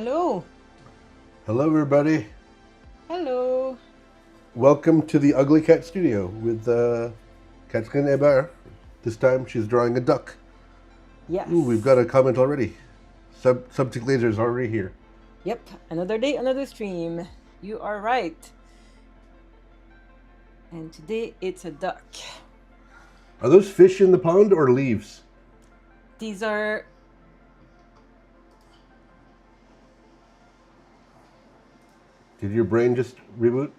Hello. Hello, everybody. Hello. Welcome to the Ugly Cat Studio with Catherine Hébert. This time she's drawing a duck. Yes. Ooh, we've got a comment already. Subject Laser is already here. Yep. Another day, another stream. You are right. And today it's a duck. Are those fish in the pond or leaves? These are... Did your brain just reboot?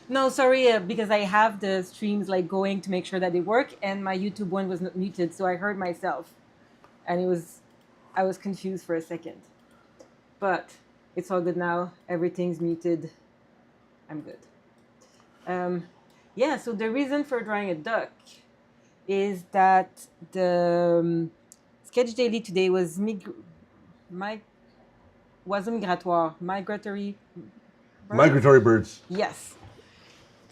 No, sorry, because I have the streams like going to make sure that they work, and my YouTube one was not muted, so I heard myself. And I was confused for a second. But it's all good now. Everything's muted. I'm good. Yeah, so the reason for drawing a duck is that the sketch daily today was migratoire, migratory birds? Migratory birds. Yes.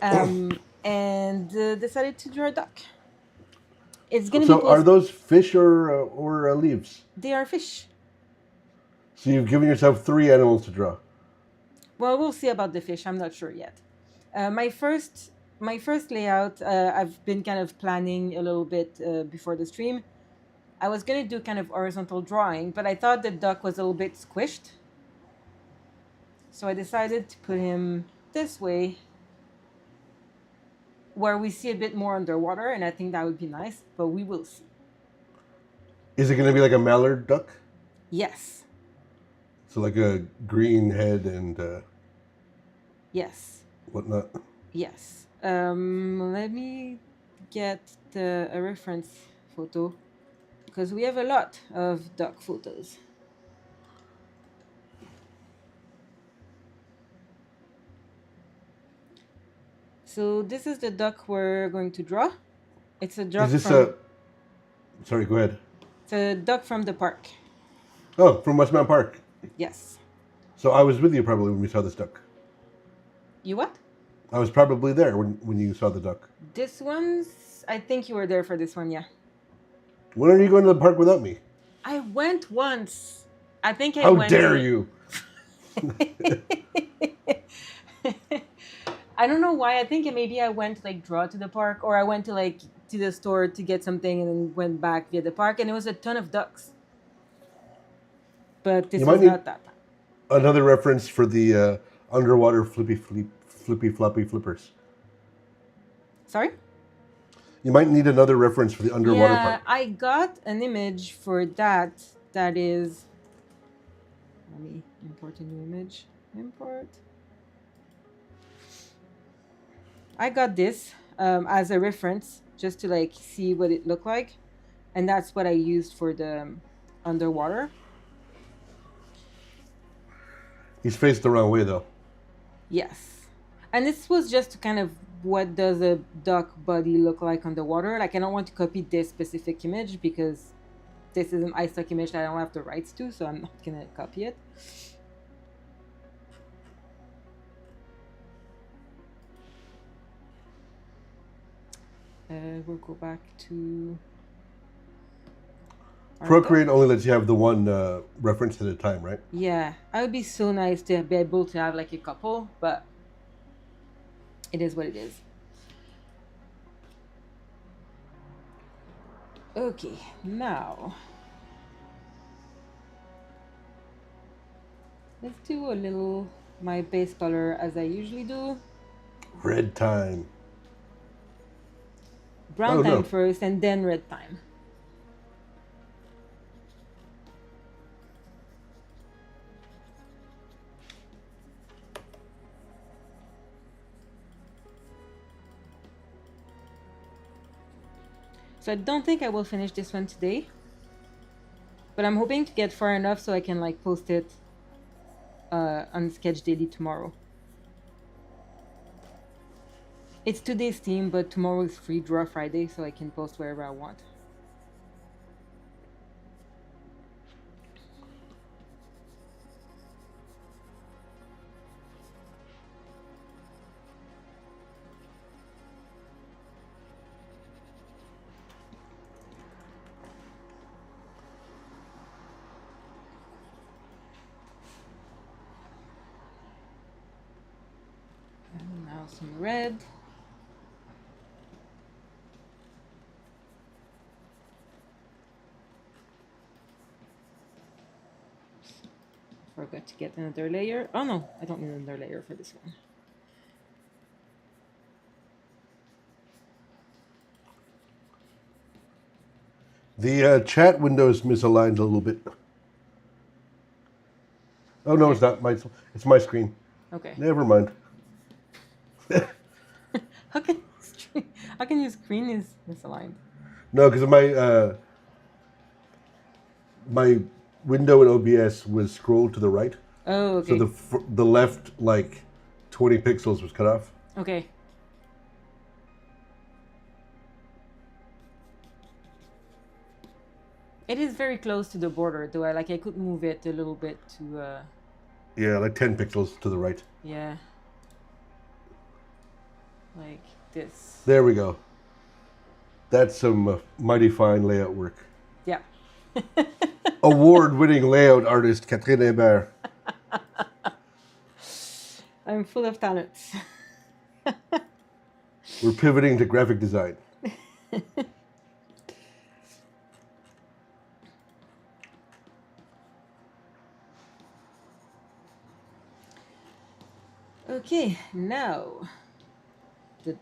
And decided to draw a duck. It's gonna be So are those fish or leaves? They are fish. So you've given yourself 3 animals to draw. Well, we'll see about the fish. I'm not sure yet. My first layout, I've been kind of planning a little bit before the stream. I was going to do kind of horizontal drawing, but I thought the duck was a little bit squished. So I decided to put him this way, where we see a bit more underwater, and I think that would be nice, but we will see. Is it going to be like a mallard duck? Yes. So like a green head and yes. whatnot? Yes. Let me get a reference photo, because we have a lot of duck photos. So this is the duck we're going to draw. It's a duck Sorry, go ahead. It's a duck from the park. Oh, from Westmount Park. Yes. So I was with you probably when we saw this duck. You what? I was probably there when you saw the duck. This one's... I think you were there for this one, yeah. When are you going to the park without me? I went once. I think I went... How dare you? I don't know why. I think maybe I went to like draw to the park, or I went to like to the store to get something and then went back via the park, and it was a ton of ducks. But this was not that time. Another reference for the underwater flippy floppy flippers. Sorry? You might need another reference for the underwater part. I got an image for that. That is... Let me import a new image. Import. I got this as a reference just to like see what it looked like, and that's what I used for the underwater. He's faced the wrong way though. Yes, and this was just kind of what does a duck body look like underwater. Like I don't want to copy this specific image because this is an iStock image that I don't have the rights to, so I'm not gonna copy it. We'll go back to... Procreate only lets you have the one reference at a time, right? Yeah, it would be so nice to be able to have like a couple, but it is what it is. Okay, now let's do a little my base color as I usually do. Red time. Brown time first and then red time. So I don't think I will finish this one today, but I'm hoping to get far enough so I can like post it on Sketch Daily tomorrow. It's today's theme, but tomorrow is free draw Friday, so I can post wherever I want. Now some red. Forgot to get another layer. Oh no, I don't need another layer for this one. The chat window is misaligned a little bit. Oh no, it's not my. It's my screen. Okay. Never mind. How can your screen is misaligned? No, because my window in OBS was scrolled to the right, Oh, okay. so the left like 20 pixels was cut off. Okay. It is very close to the border, though. I could move it a little bit to. Yeah, like 10 pixels to the right. Yeah. Like this. There we go. That's some mighty fine layout work. Yeah. Award-winning layout artist Catherine Hébert. I'm full of talents. We're pivoting to graphic design. Okay, now the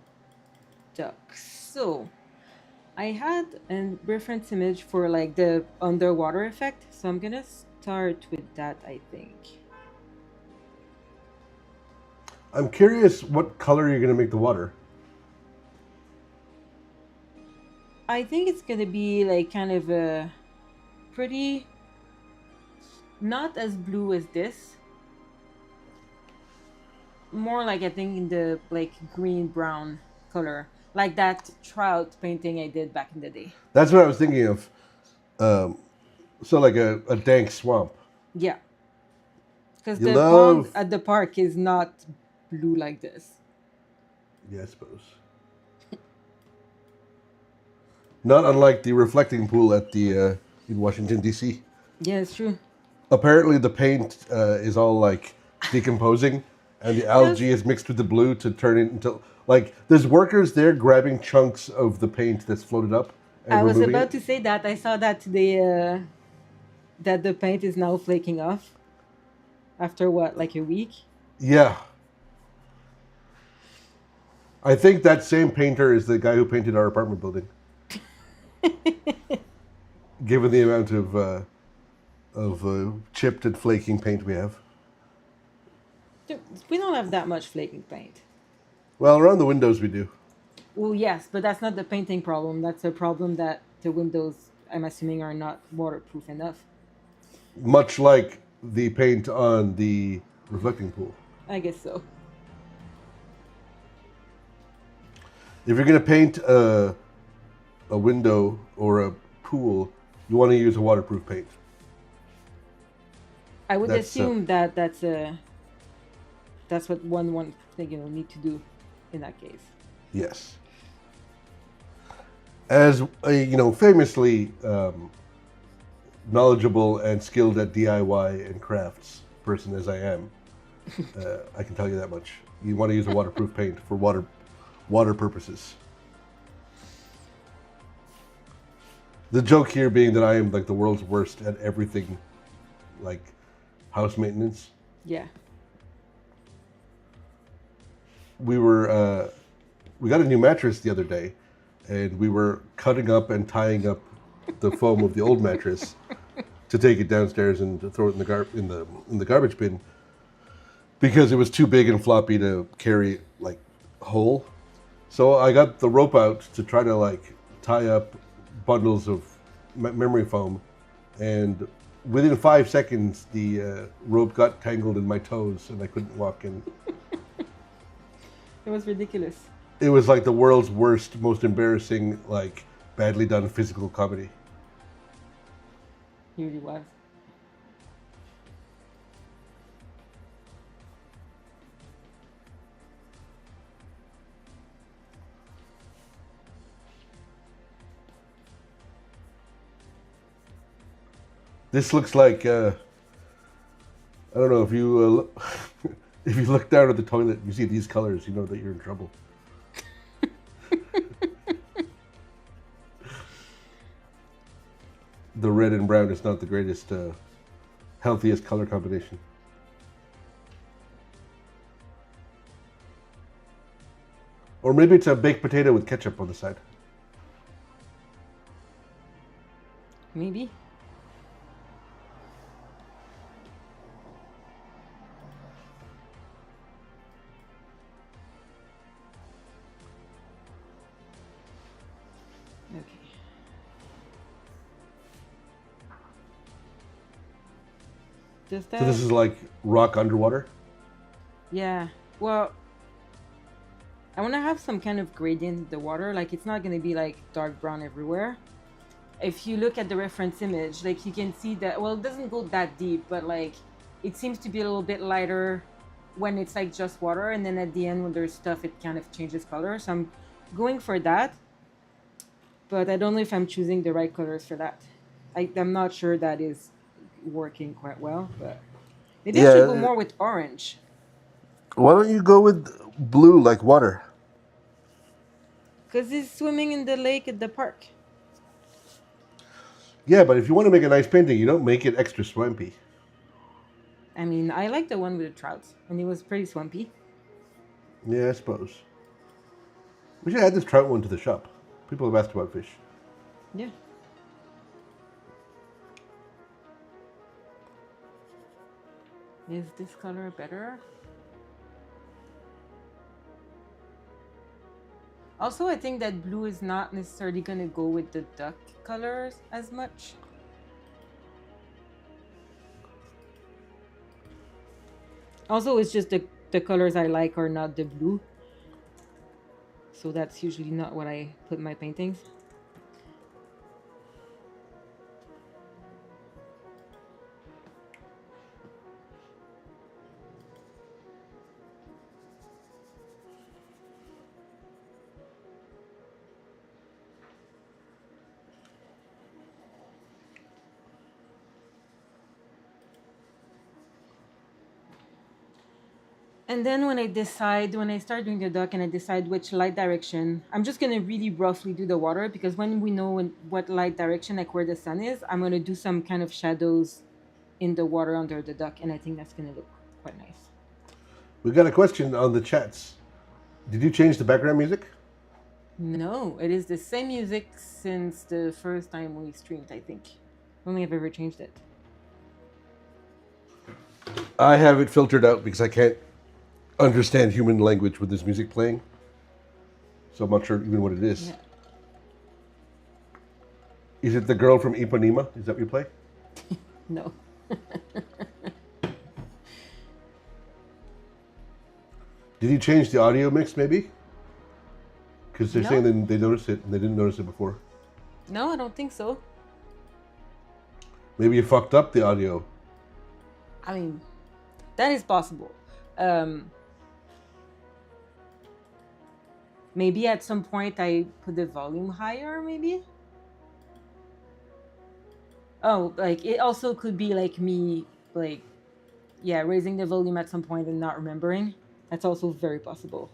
ducks. So I had a reference image for like the underwater effect, so I'm gonna start with that, I think. I'm curious what color you're going to make the water. I think it's gonna be like kind of a pretty, not as blue as this. More like I think in the like green brown color, like that trout painting I did back in the day. That's what I was thinking of. So like a dank swamp. Yeah, because You the love- pond at the park is not blue like this. Yeah, I suppose. Not unlike the reflecting pool at the in Washington D.C. Yeah, it's true. Apparently, the paint is all like decomposing, and the algae is mixed with the blue to turn it into like. There's workers there grabbing chunks of the paint that's floated up. And I was removing about it. to say that. I saw that today, that the paint is now flaking off after what, like a week? Yeah. I think that same painter is the guy who painted our apartment building. Given the amount of chipped and flaking paint we have. Dude, we don't have that much flaking paint. Well, around the windows we do. Well, yes, but that's not the painting problem. That's a problem that the windows, I'm assuming, are not waterproof enough. Much like the paint on the reflecting pool. I guess so. If you're going to paint a window or a pool, you want to use a waterproof paint. I would That's, assume that's what one thing need to do in that case. Yes. As a famously knowledgeable and skilled at DIY and crafts person as I am, I can tell you that much. You want to use a waterproof paint for water purposes. The joke here being that I am like the world's worst at everything, like house maintenance. Yeah. We got a new mattress the other day, and we were cutting up and tying up the foam of the old mattress to take it downstairs and to throw it in the garbage bin because it was too big and floppy to carry like whole. So I got the rope out to try to like tie up bundles of memory foam, and within 5 seconds the rope got tangled in my toes and I couldn't walk in. It was ridiculous. It was like the world's worst, most embarrassing, like badly done physical comedy. It really was. This looks like I don't know if you If you look down at the toilet, you see these colors, you know that you're in trouble. The red and brown is not the greatest, healthiest color combination. Or maybe it's a baked potato with ketchup on the side. Maybe. Okay. Does that? So this is like rock underwater? Yeah. Well, I want to have some kind of gradient in the water. Like, it's not going to be like dark brown everywhere. If you look at the reference image, like, you can see that, well, it doesn't go that deep, but like it seems to be a little bit lighter when it's like just water, and then at the end when there's stuff, it kind of changes color. So I'm going for that, but I don't know if I'm choosing the right colors for that. I'm not sure that is working quite well, but maybe I should go Yeah. more with orange. Why don't you go with blue like water? Because he's swimming in the lake at the park. Yeah, but if you want to make a nice painting, you don't make it extra swampy. I mean, I like the one with the trouts, and it was pretty swampy. Yeah, I suppose. We should add this trout one to the shop. People have asked about fish. Yeah. Is this color better? Also, I think that blue is not necessarily going to go with the duck colors as much. Also, it's just the colors I like are not the blue. So that's usually not what I put in my paintings. And then when I start doing the duck and I decide which light direction, I'm just going to really roughly do the water, because when we know what light direction, like where the sun is, I'm going to do some kind of shadows in the water under the duck, and I think that's going to look quite nice. We got a question on the chats. Did you change the background music? No, it is the same music since the first time we streamed, I think. I don't think I've ever changed it. I have it filtered out because I can't understand human language with this music playing. So I'm not sure even what it is. Yeah. Is it the girl from Ipanema? Is that what you play? No. Did you change the audio mix maybe? Because they're No. saying that they noticed it and they didn't notice it before. No, I don't think so. Maybe you fucked up the audio. I mean, that is possible. Maybe at some point I put the volume higher, maybe? Oh, like, it also could be like me, like, yeah, raising the volume at some point and not remembering. That's also very possible.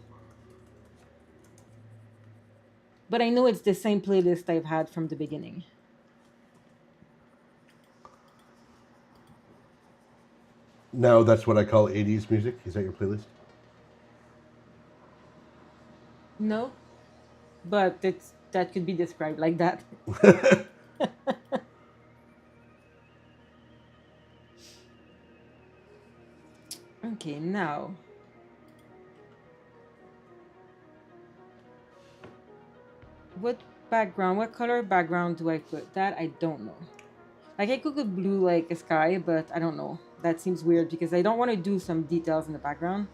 But I know it's the same playlist I've had from the beginning. Now that's what I call 80s music. Is that your playlist? No, but that could be described like that. Okay, now. What color background do I put? That I don't know. Like, I could go blue like a sky, but I don't know. That seems weird because I don't want to do some details in the background.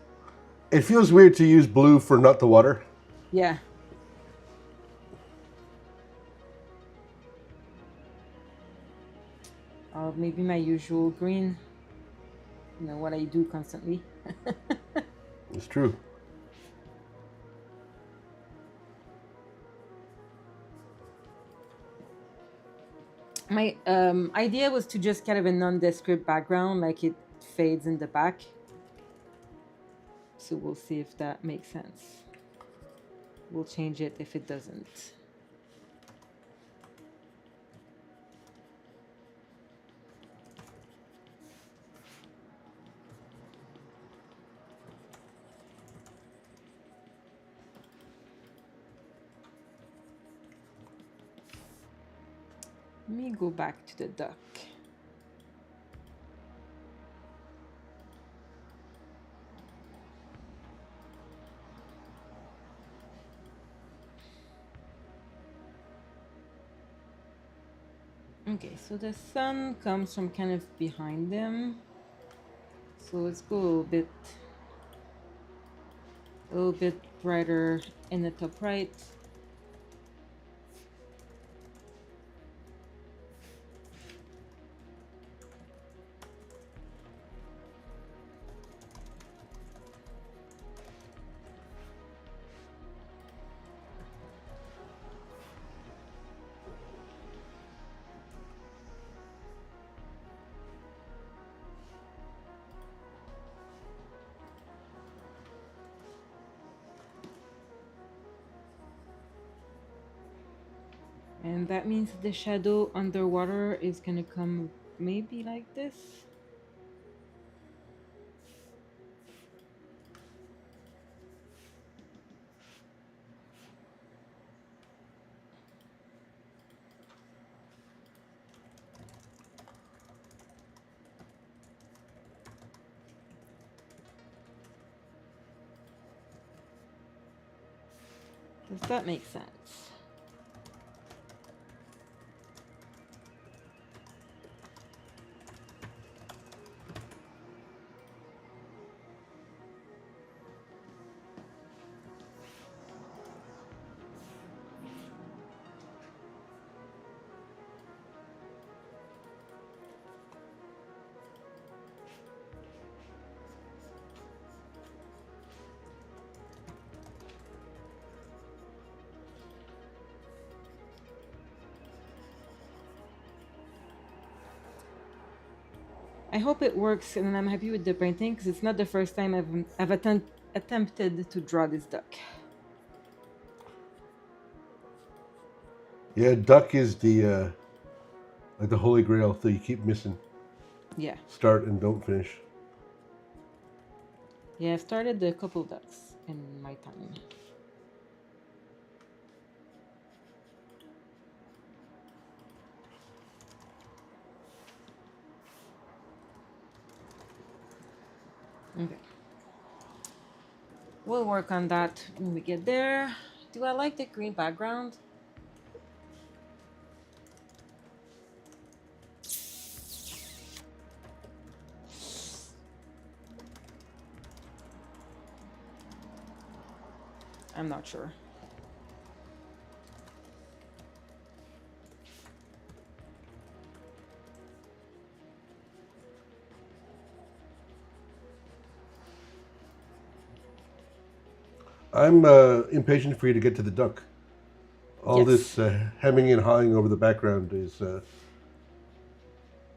It feels weird to use blue for not the water. Yeah. Maybe my usual green. You know, what I do constantly. It's true. My idea was to just kind of a nondescript background, like it fades in the back. So we'll see if that makes sense. We'll change it if it doesn't. Let me go back to the duck. Okay, so the sun comes from kind of behind them. So let's go a little bit brighter in the top right. And that means the shadow underwater is gonna come maybe like this. Does that make sense? I hope it works, and I'm happy with the painting because it's not the first time I've attempted to draw this duck. Yeah, duck is the like the holy grail that you keep missing. Yeah. Start and don't finish. Yeah, I've started a couple ducks in my time. Okay. We'll work on that when we get there. Do I like the green background? I'm not sure. I'm impatient for you to get to the duck. All Yes. this hemming and hawing over the background is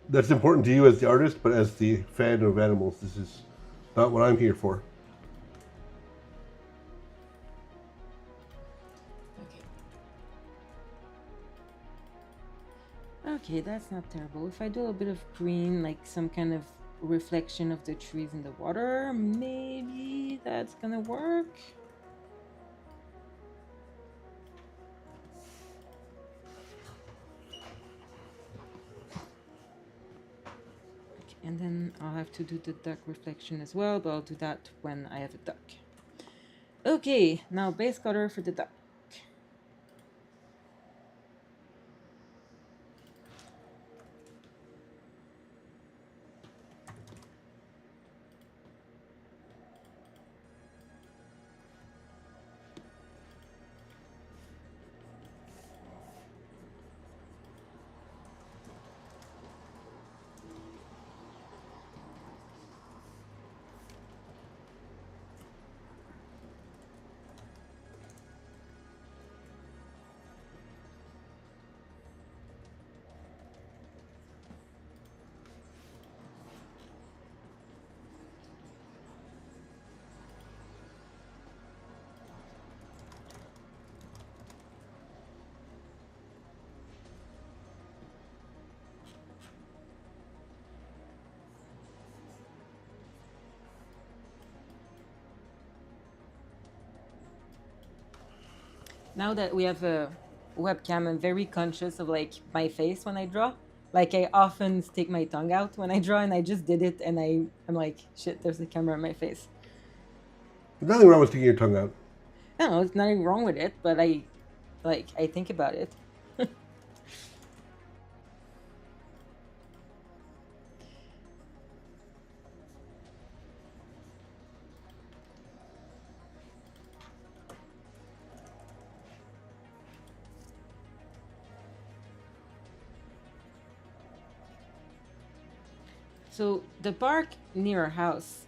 that's important to you as the artist, but as the fan of animals, this is not what I'm here for. Okay, that's not terrible. If I do a little bit of green, like some kind of reflection of the trees in the water, maybe that's gonna work. Okay, and then I'll have to do the duck reflection as well, but I'll do that when I have a duck. Okay, now base color for the duck. Now that we have a webcam, I'm very conscious of like my face when I draw. Like I often stick my tongue out when I draw, and I just did it, and I'm like, shit, there's a camera in my face. There's nothing wrong with sticking your tongue out. No, there's nothing wrong with it, but I think about it. So the park near our house,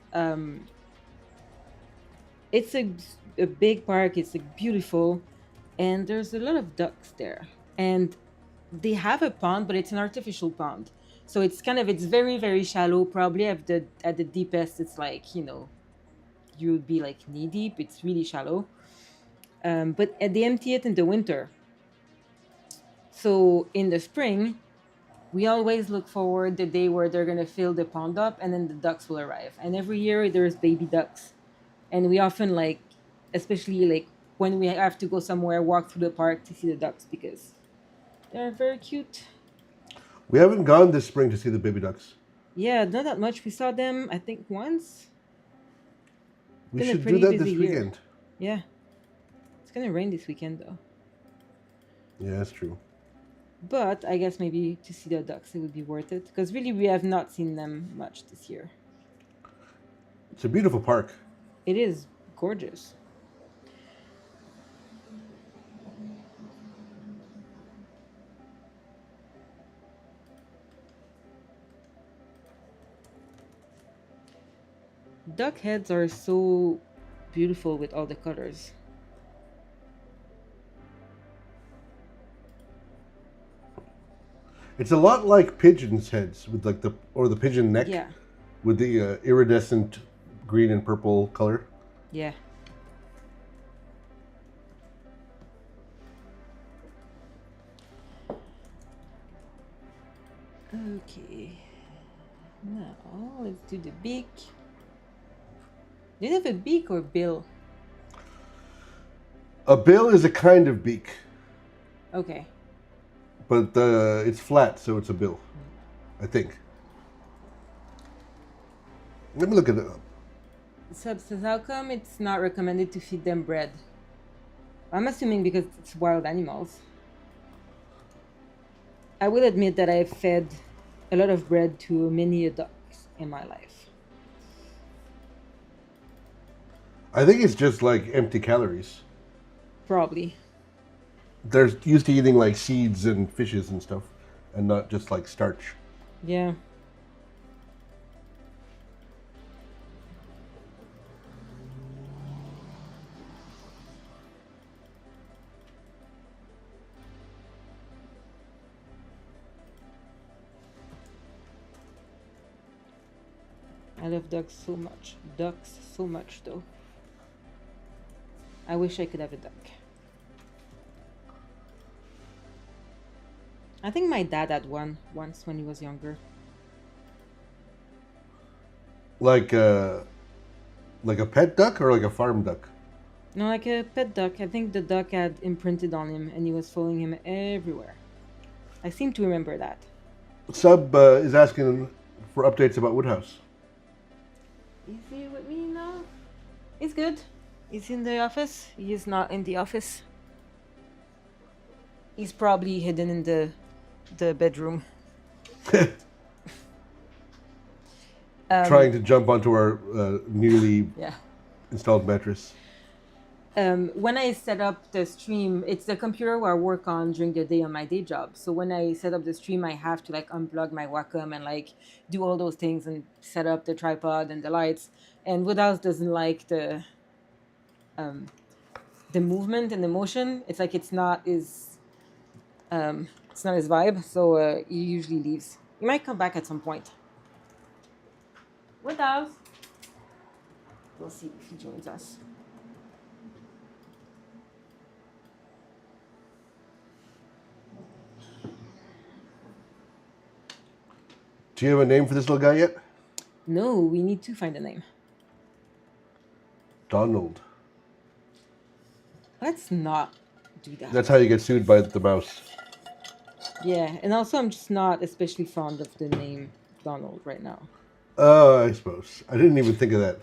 it's a big park. It's like beautiful, and there's a lot of ducks there. And they have a pond, but it's an artificial pond. So it's very very shallow. Probably at the deepest, it's like you would be like knee deep. It's really shallow. But they empty it in the winter. So in the spring, we always look forward the day where they're gonna fill the pond up, and then the ducks will arrive. And every year there's baby ducks, and we often like, especially like when we have to go somewhere, walk through the park to see the ducks because they're very cute. We haven't gone this spring to see the baby ducks. Yeah, not that much. We saw them, I think, once. We Been a should do pretty that busy this year. weekend. Yeah, it's gonna rain this weekend though. Yeah, that's true. But I guess maybe to see the ducks, it would be worth it because really we have not seen them much this year. It's a beautiful park. It is gorgeous. Duck heads are so beautiful with all the colors. It's a lot like pigeons' heads with like the pigeon neck Yeah, with the iridescent green and purple color. yeah. Okay. Now let's do the beak. Do you have a beak or bill? A bill is a kind of beak, Okay. but it's flat, so it's a bill, I think. Let me look at it up. Sub says, how come it's not recommended to feed them bread? I'm assuming because it's wild animals. I will admit that I've fed a lot of bread to many ducks in my life. I think it's just like empty calories. Probably. They're used to eating like seeds and fishes and stuff, and not just like starch. Yeah. I love ducks so much. Ducks so much, though. I wish I could have a duck. I think my dad had one once when he was younger. Like a pet duck or like a farm duck? No, like a pet duck. I think the duck had imprinted on him and he was following him everywhere. I seem to remember that. Sub is asking for updates about Woodhouse. Is he with me now? He's good. He's in the office. He is not in the office. He's probably hidden in the bedroom. Trying to jump onto our newly Yeah. installed mattress. When I set up the stream, it's the computer where I work on during the day on my day job. So when I set up the stream, I have to like unplug my Wacom and like do all those things and set up the tripod and the lights. And Woodhouse doesn't like the movement and the motion. It's like it's not his vibe. So he usually leaves. He might come back at some point. Woodhouse. We'll see if he joins us. Do you have a name for this little guy yet? No, we need to find a name. Donald. Let's not do that. That's how you get sued by the mouse. Yeah, and also I'm just not especially fond of the name Donald right now. I suppose. I didn't even think of that.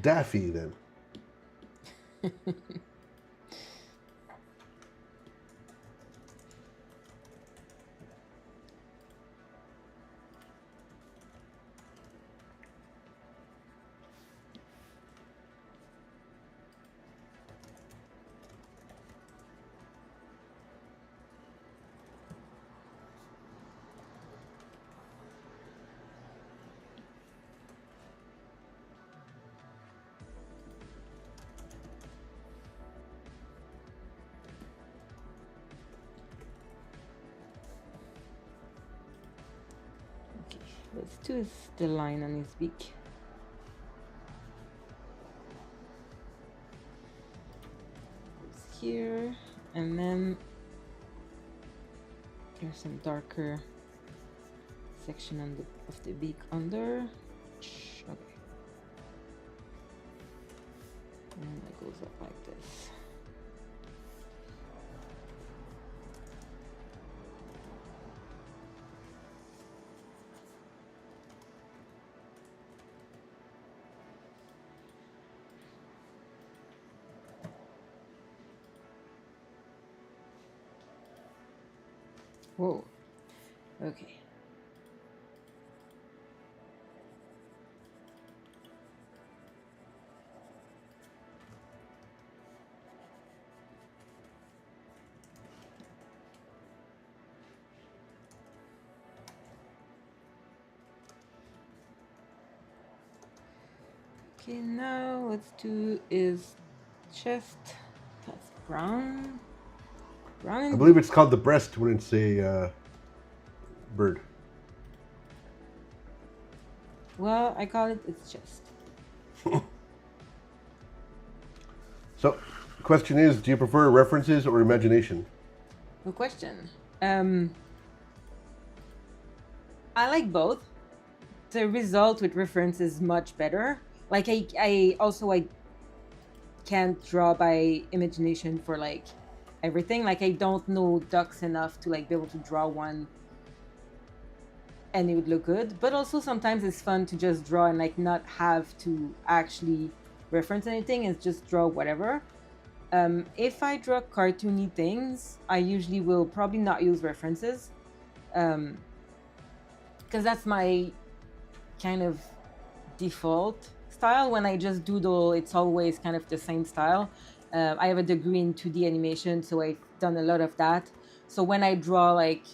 Daffy, then. Okay, let's do the line on his beak. Goes here, and then there's some darker section on of the beak under. Okay. And it goes up like this. Whoa. Okay. Okay, now let's do his chest. That's brown. Brown and I believe it's called the breast when it's a bird. well, I call it its chest. So, question is, do you prefer references or imagination? No question. I like both. The result with reference is much better. Like I can't draw by imagination for like everything. Like I don't know ducks enough to like be able to draw one and it would look good. But also sometimes it's fun to just draw and like not have to actually reference anything and just draw whatever. If I draw cartoony things, I usually will probably not use references. Because that's my kind of default style. When I just doodle, it's always kind of the same style. I have a degree in 2D animation, so I've done a lot of that. So when I draw like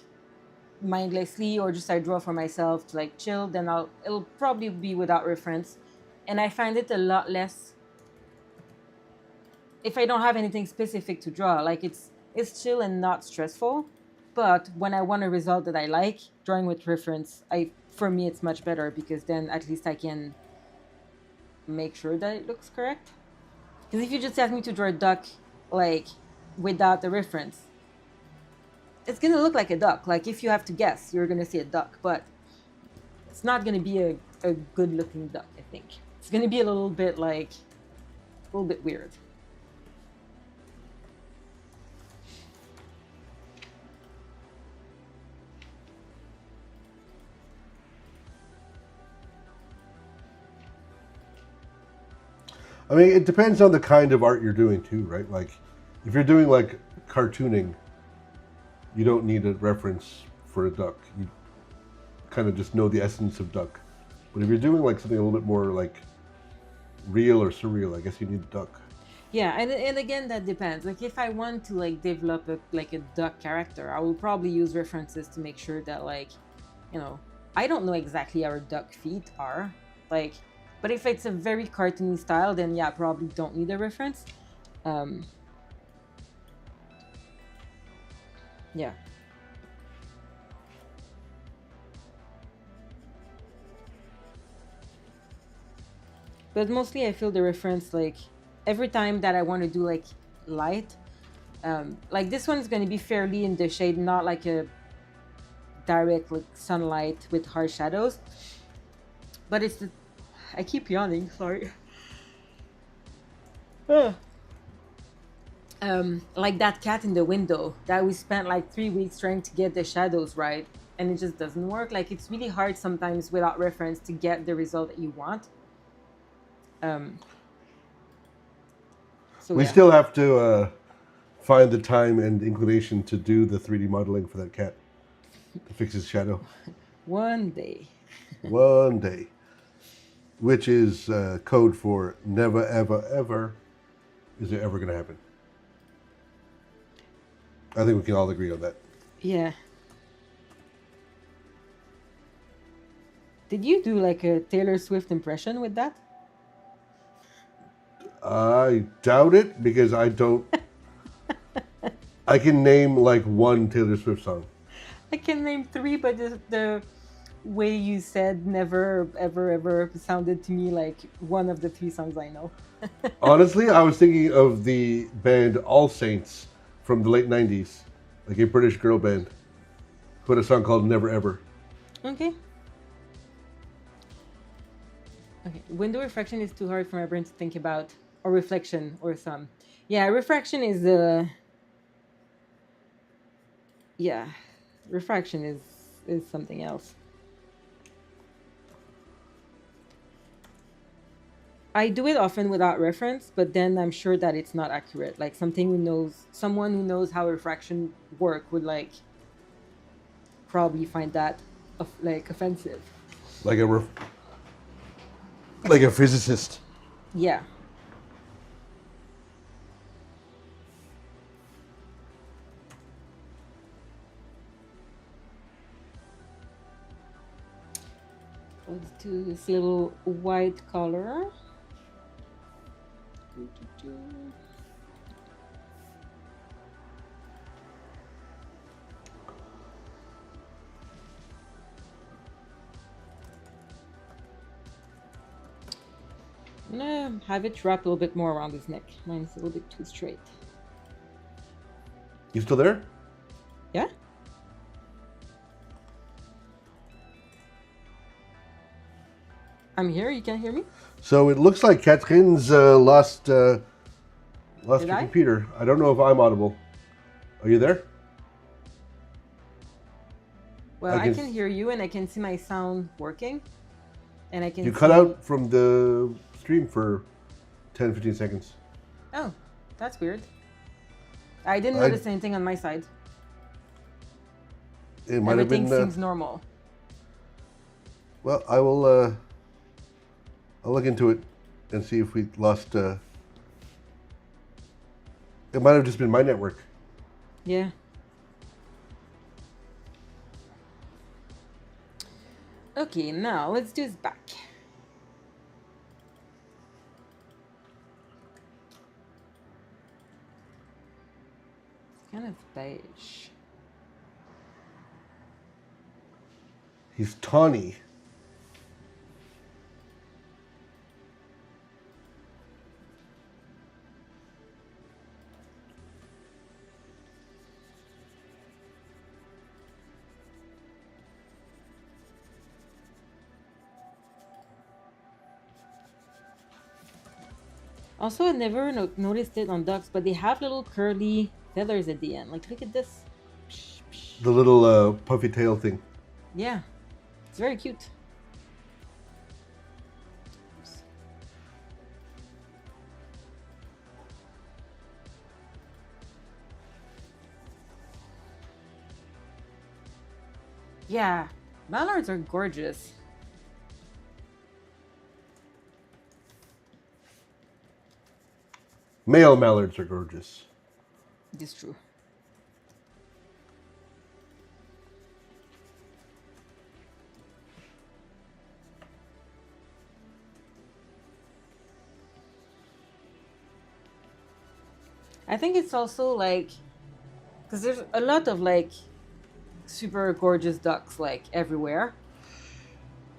mindlessly or just I draw for myself to like chill, then it'll probably be without reference. And I find it a lot less if I don't have anything specific to draw. Like it's chill and not stressful. But when I want a result that I like, drawing with reference, for me it's much better because then at least I can make sure that it looks correct. Because if you just ask me to draw a duck like without the reference, it's gonna look like a duck. Like if you have to guess, you're gonna see a duck, but it's not gonna be a good looking duck, I think. It's gonna be a little bit weird. I mean, it depends on the kind of art you're doing too, right? Like, if you're doing like cartooning, you don't need a reference for a duck. You kind of just know the essence of duck. But if you're doing like something a little bit more like real or surreal, I guess you need a duck. Yeah, and again, that depends. Like if I want to like develop a duck character, I will probably use references to make sure that like, I don't know exactly how duck feet are. Like, but if it's a very cartoony style, then yeah, I probably don't need a reference. Yeah. But mostly I feel the reference like every time that I want to do like light, like this one is going to be fairly in the shade, not like a direct like sunlight with harsh shadows. But I keep yawning, sorry. Like that cat in the window that we spent like 3 weeks trying to get the shadows right, and it just doesn't work. Like it's really hard sometimes without reference to get the result that you want. Um, so We yeah, still have to find the time and inclination to do the 3D modeling for that cat to fix his shadow one day. one day, which is code for never, ever, ever is it ever going to happen. I think we can all agree on that. Yeah. Did you do like a Taylor Swift impression with that? I doubt it because I don't. I can name like one Taylor Swift song. I can name three, but the way you said never, ever, ever sounded to me like one of the three songs I know. Honestly, I was thinking of the band All Saints from the late 90s, like a British girl band, who had a song called Never Ever. Okay. Okay. Window refraction is too hard for my brain to think about, or reflection, or some. Yeah, refraction is yeah, refraction is something else. I do it often without reference, but then I'm sure that it's not accurate. Like someone who knows how refraction work would like probably find that like offensive. Like a physicist. Yeah. Let's do this little white color. I'm gonna have it wrap a little bit more around his neck. Mine's a little bit too straight. You still there? Yeah? I'm here, you can hear me? So it looks like Catherine's lost her Did I? computer. I don't know if I'm audible. Are you there? Well, I I can can hear you and I can see my sound working. And I can You see... cut out from the stream for 10, 15 seconds. Oh, that's weird. I didn't notice anything on my side. It might have Everything been. seems normal. Well, I will. I'll look into it and see if we lost. It might have just been my network. Yeah. Okay, now let's do his back. It's kind of beige. He's tawny. Also, I never noticed it on ducks, but they have little curly feathers at the end. Like, look at this. The little puffy tail thing. Yeah, it's very cute. Yeah, mallards are gorgeous. Male mallards are gorgeous. It is true. I think it's also like, because there's a lot of like super gorgeous ducks like everywhere.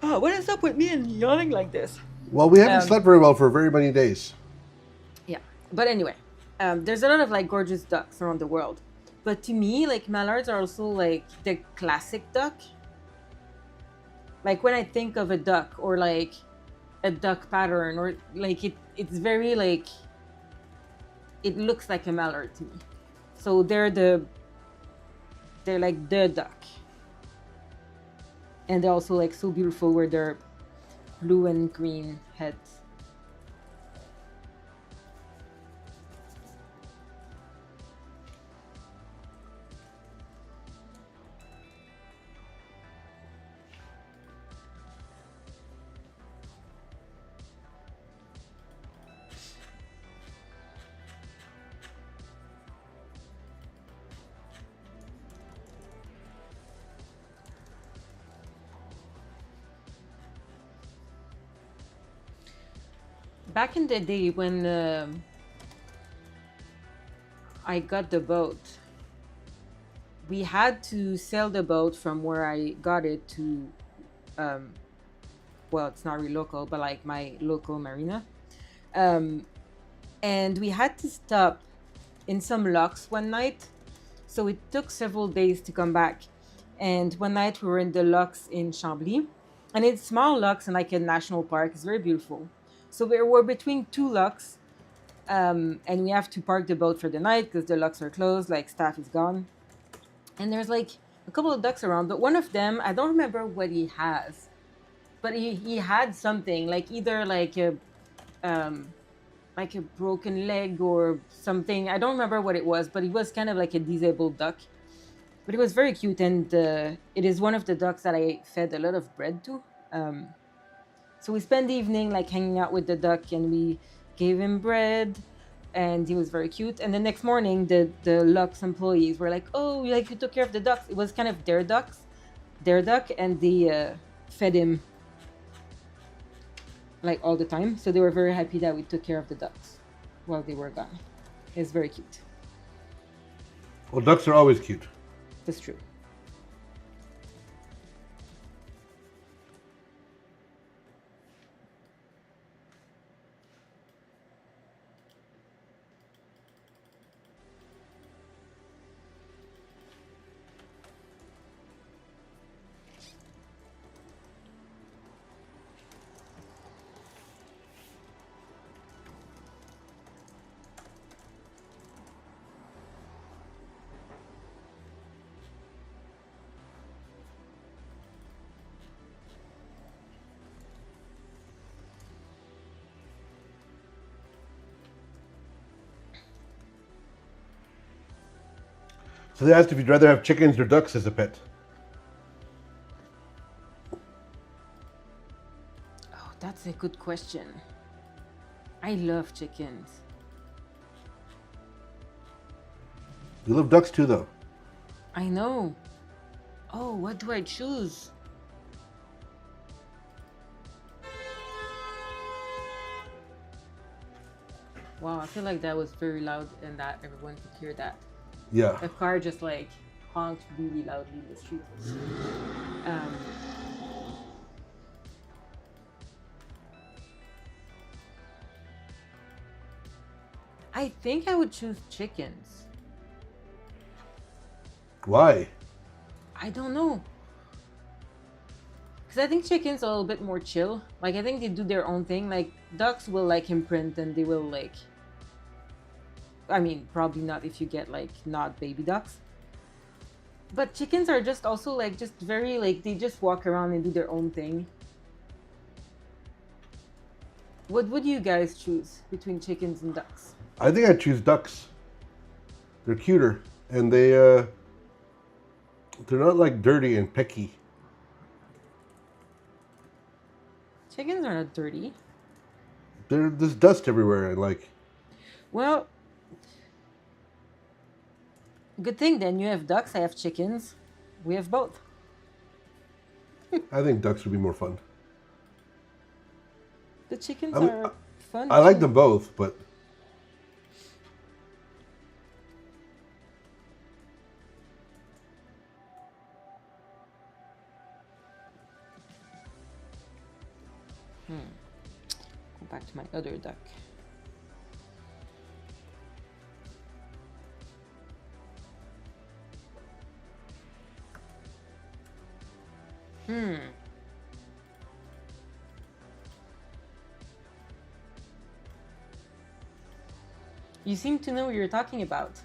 Oh, what is up with me and yawning like this? Well, we haven't slept very well for very many days. Yeah, but anyway, there's a lot of like gorgeous ducks around the world. But to me, like mallards are also like the classic duck. Like when I think of a duck or like a duck pattern or like it's very like it looks like a mallard to me. So they're like the duck, and they're also like so beautiful with their blue and green heads. Back in the day when I got the boat, we had to sail the boat from where I got it to, um, well, it's not really local, but like my local marina. Um, and we had to stop in some locks one night. So it took several days to come back. And one night we were in the locks in Chambly. And it's small locks and like a national park. It's very beautiful. So we were between two locks. And we have to park the boat for the night because the locks are closed, like staff is gone. And there's like a couple of ducks around, but one of them, I don't remember what he has, but he had something like either um, like a broken leg or something. I don't remember what it was, but it was kind of like a disabled duck. But it was very cute, and it is one of the ducks that I fed a lot of bread to. Um, so we spent the evening like hanging out with the duck, and we gave him bread, and he was very cute. And the next morning, the Lux employees were like, "Oh, like you took care of the ducks." It was kind of their duck, and they fed him like all the time. So they were very happy that we took care of the ducks while they were gone. It's very cute. Well, ducks are always cute. That's true. So they asked if you'd rather have chickens or ducks as a pet. Oh, that's a good question. I love chickens. We love ducks too, though. I know. Oh, what do I choose? Wow, I feel like that was very loud and that everyone could hear that. Yeah. A car just like honked really loudly in the street. Um, I think I would choose chickens. Why? I don't know. Because I think chickens are a little bit more chill. Like, I think they do their own thing. Like, ducks will like imprint and they will like. I mean, probably not if you get like not baby ducks. But chickens are just also like just very like they just walk around and do their own thing. What would you guys choose between chickens and ducks? I think I'd choose ducks. They're cuter, and they're not like dirty and picky. Chickens are not dirty. There's dust everywhere, and like. Well, good thing then you have ducks, I have chickens. We have both. I think ducks would be more fun. The chickens I mean, are fun. I like too. them both, but Go back to my other duck. You seem to know what you're talking about.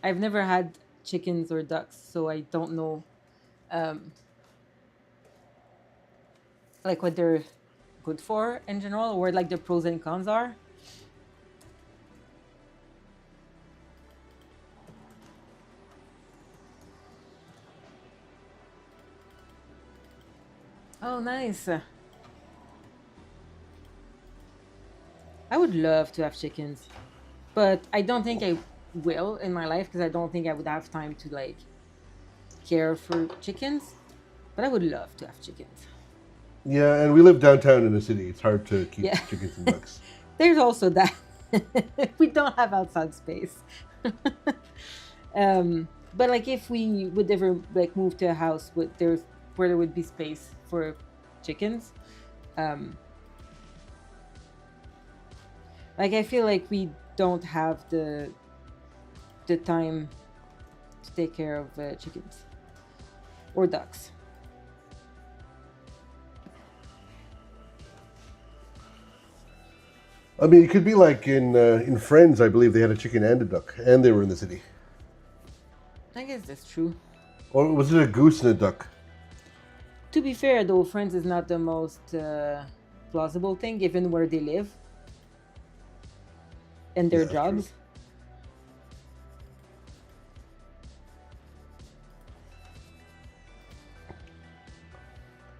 I've never had chickens or ducks, so I don't know um, like what they're good for in general, or like the pros and cons are. Oh, nice. I would love to have chickens, but I don't think I will in my life because I don't think I would have time to like care for chickens. But I would love to have chickens. Yeah, and we live downtown in the city. It's hard to keep Yeah, chickens and ducks. there's also that. We don't have outside space. But like if we would ever like move to a house with there's where there would be space for chickens, um, like I feel like we don't have the time to take care of chickens or ducks. I mean, it could be like in Friends. I believe they had a chicken and a duck, and they were in the city. I guess that's true. Or was it a goose and a duck? To be fair, though, Friends is not the most plausible thing given where they live and Yeah, their that's true. jobs.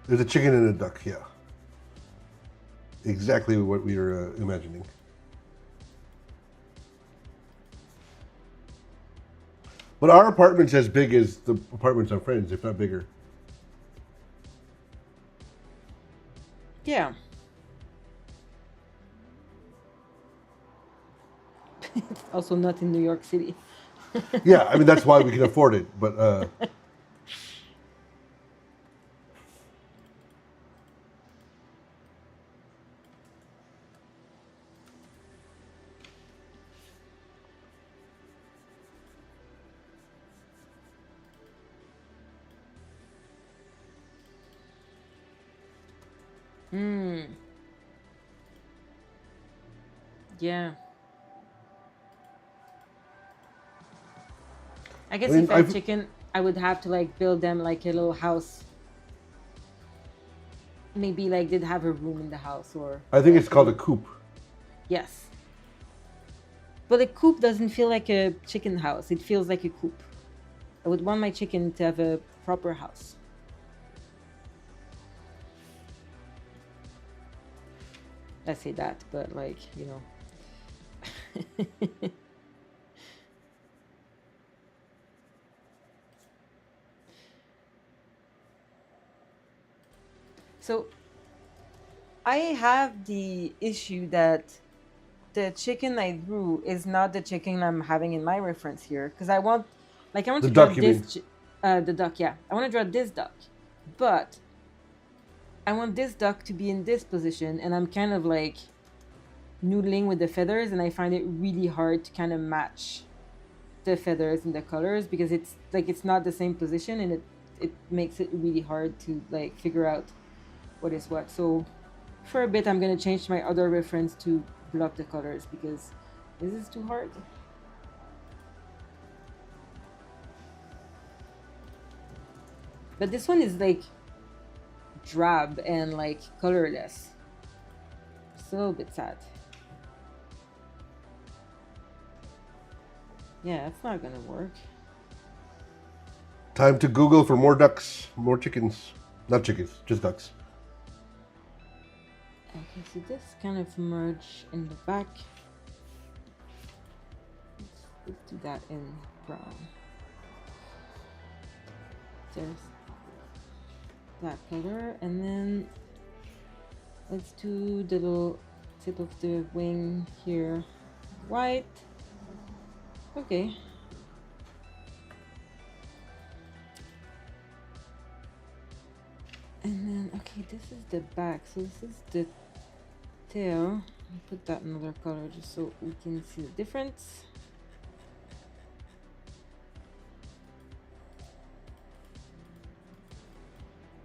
There's a chicken and a duck. Yeah, exactly what we were imagining. But our apartment's as big as the apartments on Friends, if not bigger. Yeah. Also not in New York City. Yeah, I mean that's why we can afford it. But Hmm. Yeah. I I guess mean, if I had chicken, I would have to like build them like a little house. Maybe like they'd have a room in the house or I think it's like a called a little. coop. Yes. But a coop doesn't feel like a chicken house. It feels like a coop. I would want my chicken to have a proper house. I say that, but like, you know. So I have the issue that the chicken I grew is not the chicken I'm having in my reference here because I want The to draw duck, you this mean? the duck. Yeah, I want to draw this duck, but I want this duck to be in this position, and I'm kind of like noodling with the feathers, and I find it really hard to kind of match the feathers and the colors because it's like it's not the same position, and it makes it really hard to like figure out what is what. So for a bit, I'm gonna change my other reference to block the colors because this is too hard. But this one is like drab and like colorless. It's a little bit sad. Yeah, it's not gonna work. Time to Google for more ducks, more chickens. Not chickens, just ducks. Okay, so this kind of merge in the back. Let's do that in brown. There's that color, and then let's do the little tip of the wing here. White. Okay. And then, okay, this is the back. So this is the tail. I'll put that another color just so we can see the difference.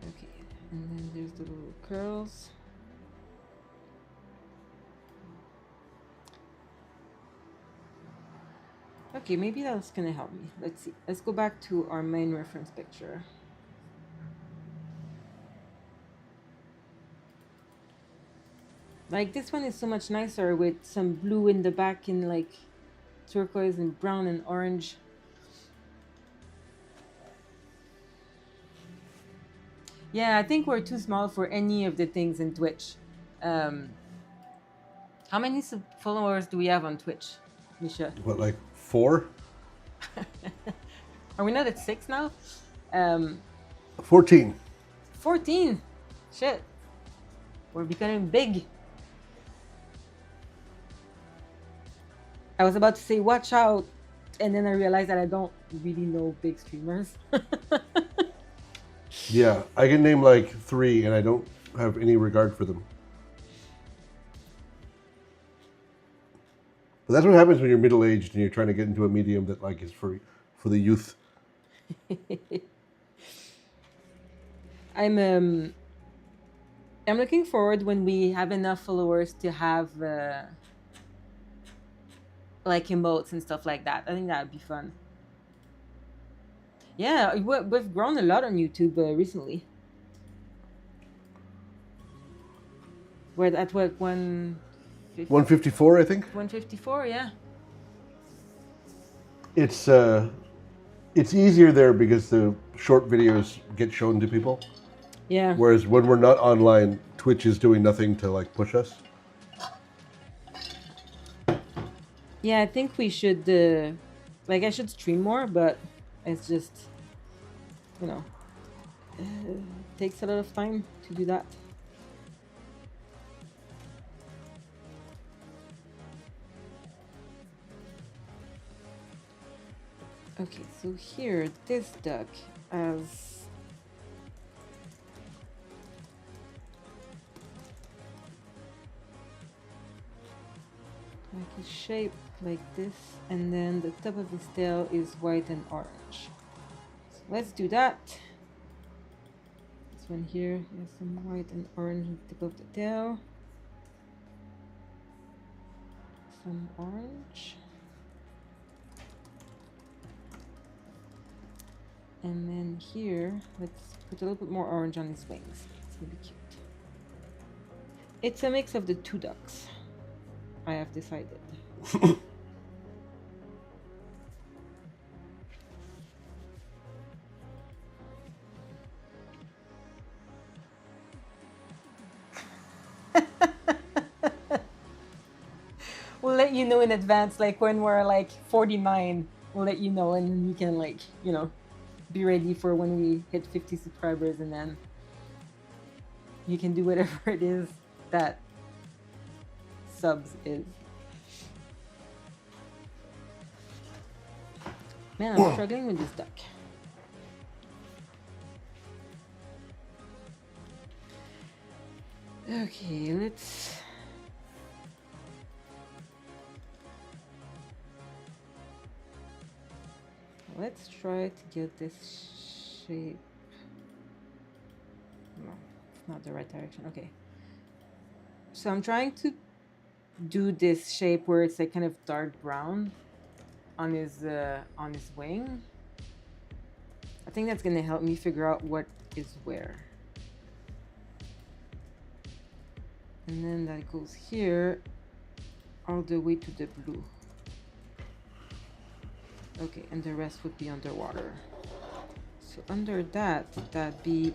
Okay, and then there's the little curls. Okay, maybe that's gonna help me. Let's see. Let's go back to our main reference picture. Like this one is so much nicer with some blue in the back and like turquoise and brown and orange. Yeah, I think we're too small for any of the things in Twitch. Um, how many followers do we have on Twitch, Misha? What, like 4? Are we not at 6 now? 14. 14. Shit. We're becoming big. I was about to say watch out, and then I realized that I don't really know big streamers. Yeah, I can name like 3 and I don't have any regard for them. But that's what happens when you're middle-aged and you're trying to get into a medium that like is for the youth. I'm looking forward when we have enough followers to have like emotes and stuff like that. I think that would be fun. Yeah, we've grown a lot on YouTube recently. We're at what, 154, I think. 154, yeah. It's easier there because the short videos get shown to people. Yeah. Whereas when we're not online, Twitch is doing nothing to like push us. Yeah, I think we should like I should stream more, but it's just, you know, takes a lot of time to do that. Okay, so here, this duck has like a shape like this, and then the top of his tail is white and orange. So let's do that. This one here has some white and orange on the tip of the tail. Some orange. And then here, let's put a little bit more orange on his wings. It's gonna be cute. It's a mix of the 2 ducks, I have decided. We'll let you know in advance, like when we're like 49, we'll let you know, and then you can like, you know, be ready for when we hit 50 subscribers, and then you can do whatever it is that subs is. Man, I'm struggling with this duck. Okay, let's try to get this shape. No, it's not the right direction. Okay. So I'm trying to do this shape where it's like kind of dark brown on his wing. I think that's gonna help me figure out what is where. And then that goes here all the way to the blue. Okay, and the rest would be underwater. So under that, that'd be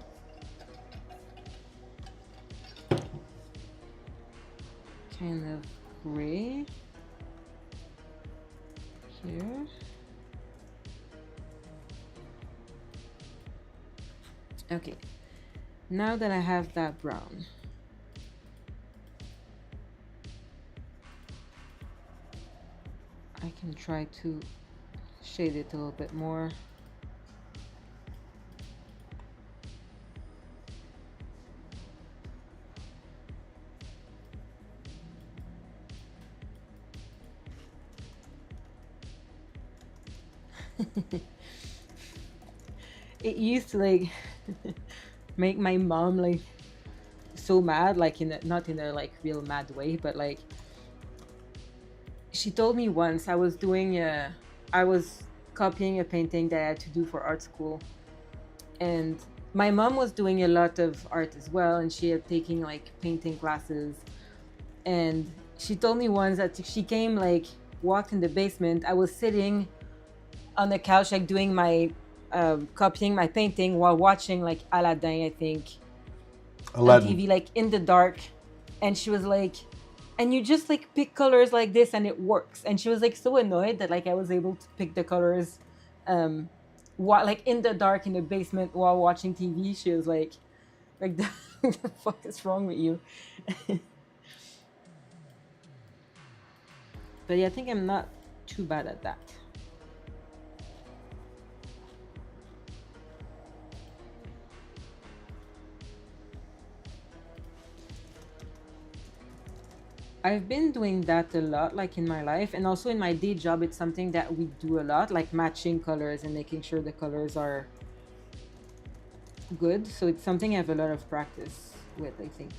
kind of gray here. Okay, now that I have that brown, I can try to shade it a little bit more. It used to like make my mom like so mad, like not in a like real mad way, but like she told me once I was doing I was copying a painting that I had to do for art school, and my mom was doing a lot of art as well, and she had taking like painting classes. And she told me once that she came, like, walked in the basement. I was sitting on the couch, like doing my copying my painting while watching like Aladdin, I think, on Aladdin. TV, like in the dark. And she was like, and you just like pick colors like this and it works. And she was like so annoyed that like I was able to pick the colors while like in the dark in the basement while watching TV. She was like the fuck is wrong with you? But yeah, I think I'm not too bad at that. I've been doing that a lot, like in my life, and also in my day job. It's something that we do a lot, like matching colors and making sure the colors are good. So it's something I have a lot of practice with, I think.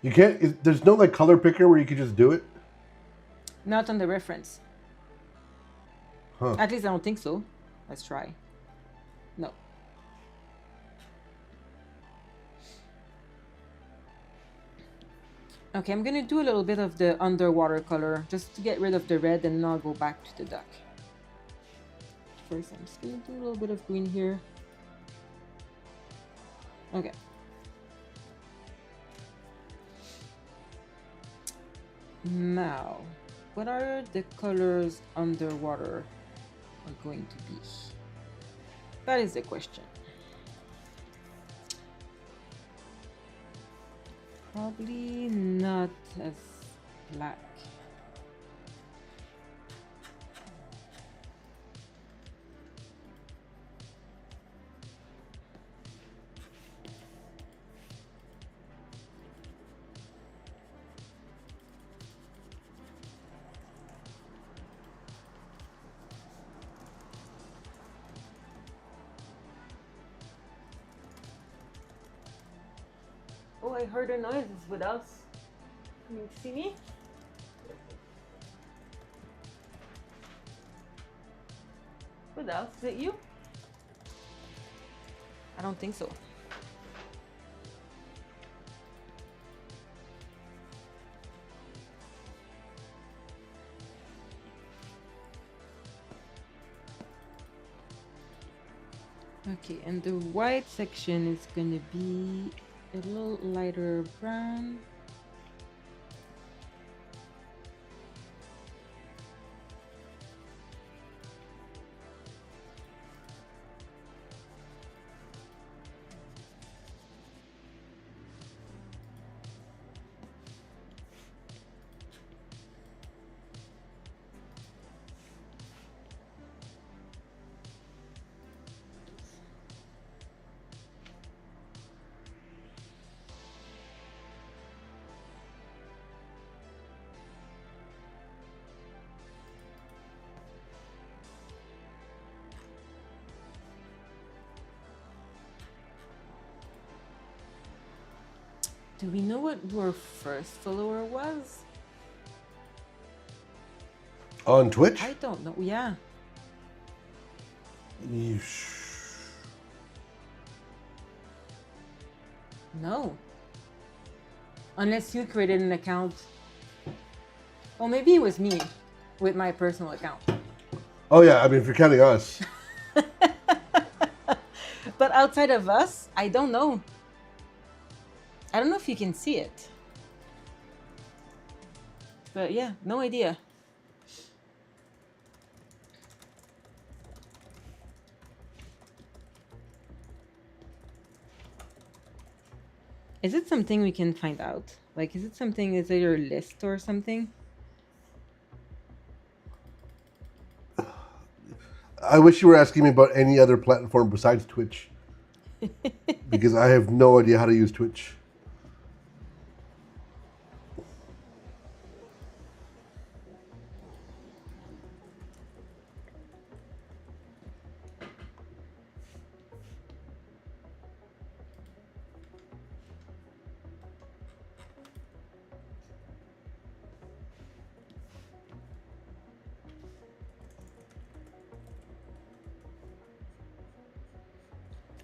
You can't. There's no like color picker where you can just do it. Not on the reference. Huh. At least I don't think so. Let's try. No. Okay, I'm gonna do a little bit of the underwater color just to get rid of the red, and then I'll go back to the duck. First, I'm just gonna do a little bit of green here. Okay. Now, what are the colors underwater are going to be? That is the question. Probably not as black. Oh, I heard a noise. It's Woodhouse. Can you see me? Woodhouse, is it you? I don't think so. Okay, and the white section is gonna be a little lighter brown. Do we know what your first follower was? On Twitch? I don't know. Yeah. No. Unless you created an account. Well, maybe it was me with my personal account. Oh yeah, I mean if you're counting us. But outside of us, I don't know. I don't know if you can see it. But yeah, no idea. Is it something we can find out? Like, is it something, is it your list or something? I wish you were asking me about any other platform besides Twitch. Because I have no idea how to use Twitch.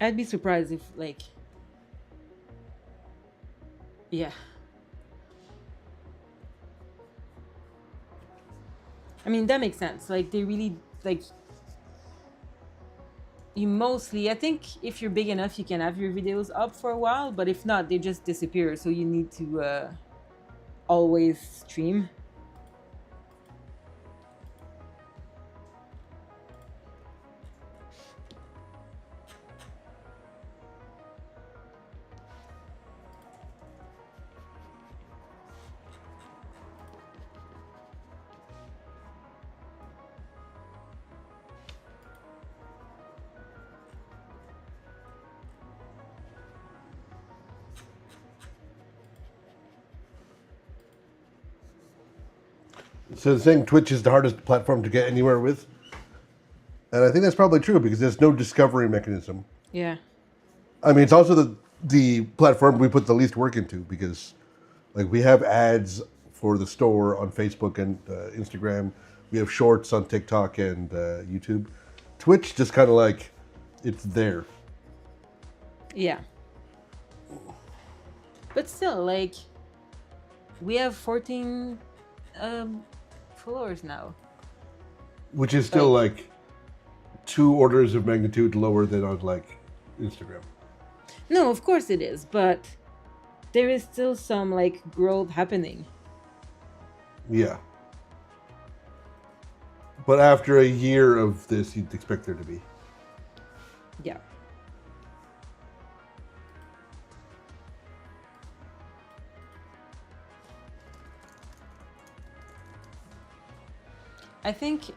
I'd be surprised if yeah. I mean, that makes sense. Like they really you mostly, I think if you're big enough you can have your videos up for a while, but if not they just disappear, so you need to always stream. So the saying Twitch is the hardest platform to get anywhere with, and I think that's probably true because there's no discovery mechanism. Yeah. I mean, it's also the platform we put the least work into because, like, we have ads for the store on Facebook and Instagram. We have shorts on TikTok and YouTube. Twitch just kind of like it's there. Yeah. But still, like, we have 14 followers now. Which is still like 2 orders of magnitude lower than on like Instagram. No, of course it is, but there is still some like growth happening. Yeah. But after a year of this, you'd expect there to be. Yeah. I think,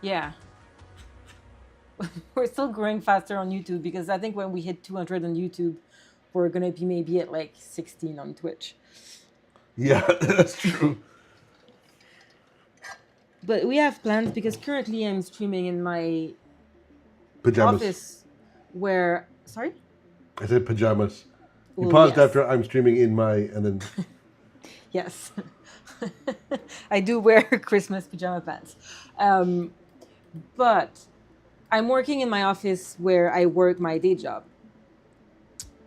yeah, we're still growing faster on YouTube because I think when we hit 200 on YouTube, we're gonna be maybe at like 16 on Twitch. Yeah, that's true. But we have plans because currently I'm streaming in my Pajamas. office where, sorry? I said pajamas. You Well, paused yes. after I'm streaming in my, and then Yes. I do wear Christmas pajama pants. But I'm working in my office where I work my day job.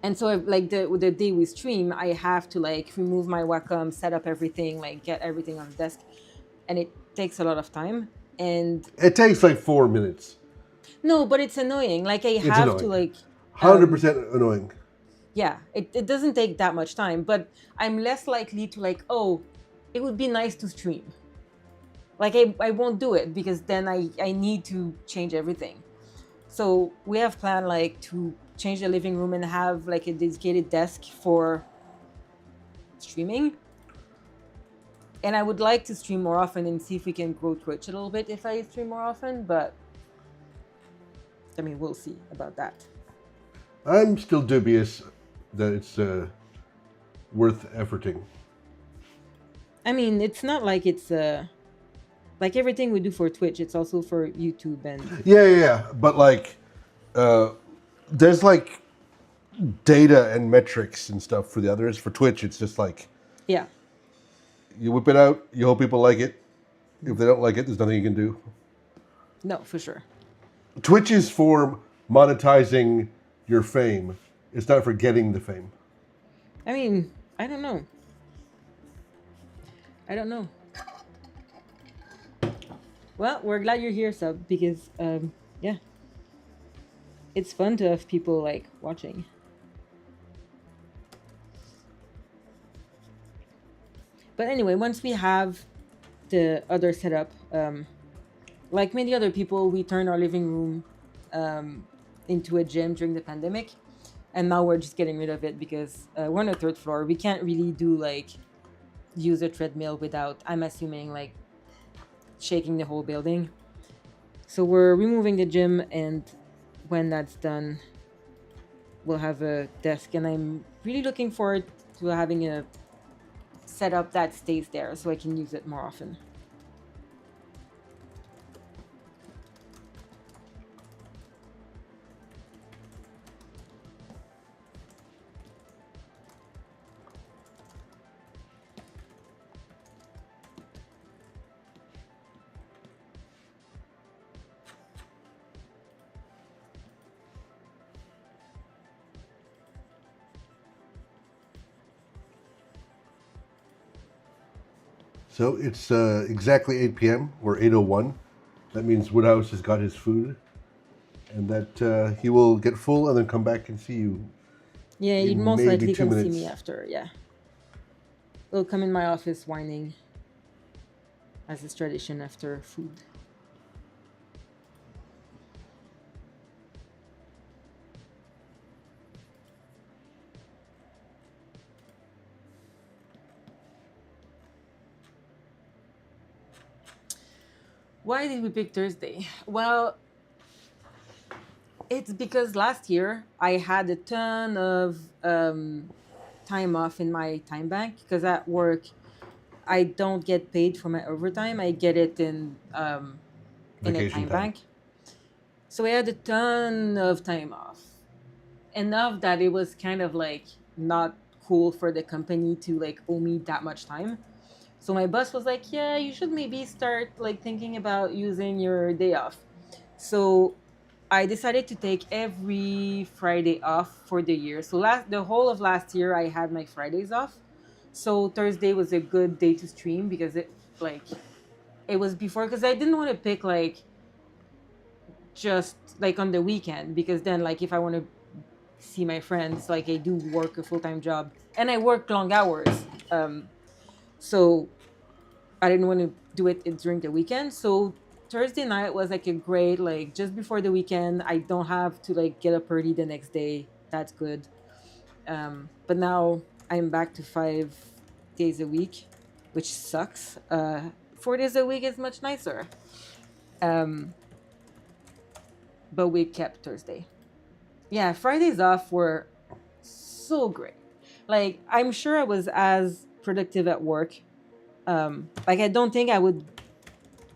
And so like the day we stream, I have to like remove my Wacom, set up everything, like get everything on the desk. And it takes a lot of time. And it takes like 4 minutes. no, but it's annoying. Like I have to like 100% annoying. yeah, it doesn't take that much time, but I'm less likely to like, oh, it would be nice to stream. Like I won't do it because then I need to change everything. So we have planned like to change the living room and have like a dedicated desk for streaming. And I would like to stream more often and see if we can grow Twitch a little bit if I stream more often, but I mean, we'll see about that. I'm still dubious that it's worth efforting. I mean, it's not like it's like everything we do for Twitch, it's also for YouTube and Yeah. But like, there's like data and metrics and stuff for the others. For Twitch, it's just like yeah. you whip it out. You hope people like it. If they don't like it, there's nothing you can do. No, for sure. Twitch is for monetizing your fame. It's not for getting the fame. I mean, I don't know. Well, we're glad you're here, Sub, because yeah, it's fun to have people like watching. But anyway, once we have the other setup, like many other people, we turned our living room into a gym during the pandemic, and now we're just getting rid of it because we're on the 3rd floor. We can't really do like use a treadmill without, I'm assuming, like shaking the whole building. So we're removing the gym, and when that's done, we'll have a desk, and I'm really looking forward to having a setup that stays there so I can use it more often. So it's exactly 8 p.m. or 8:01. That means Woodhouse has got his food, and that he will get full and then come back and see you Yeah, you'd in most maybe likely two come see me minutes. after. Yeah, he'll come in my office whining, as is tradition after food. Why did we pick Thursday? Well, it's because last year I had a ton of time off in my time bank because at work I don't get paid for my overtime. I get it in a Vacation time time. bank. So I had a ton of time off. Enough that it was kind of like not cool for the company to like owe me that much time. So my boss was like, "Yeah, you should maybe start like thinking about using your day off." So I decided to take every Friday off for the year. So the whole of last year I had my Fridays off. So Thursday was a good day to stream because it was before because I didn't want to pick like just like on the weekend because then like if I want to see my friends like I do work a full-time job and I work long hours. So I didn't want to do it during the weekend. So Thursday night was like a great like just before the weekend. I don't have to like get up early the next day. That's good. But now I'm back to 5 days a week, which sucks. 4 days a week is much nicer. Um, but we kept Thursday. Yeah, Fridays off were so great. Like I'm sure I was as productive at work. Like I don't think I would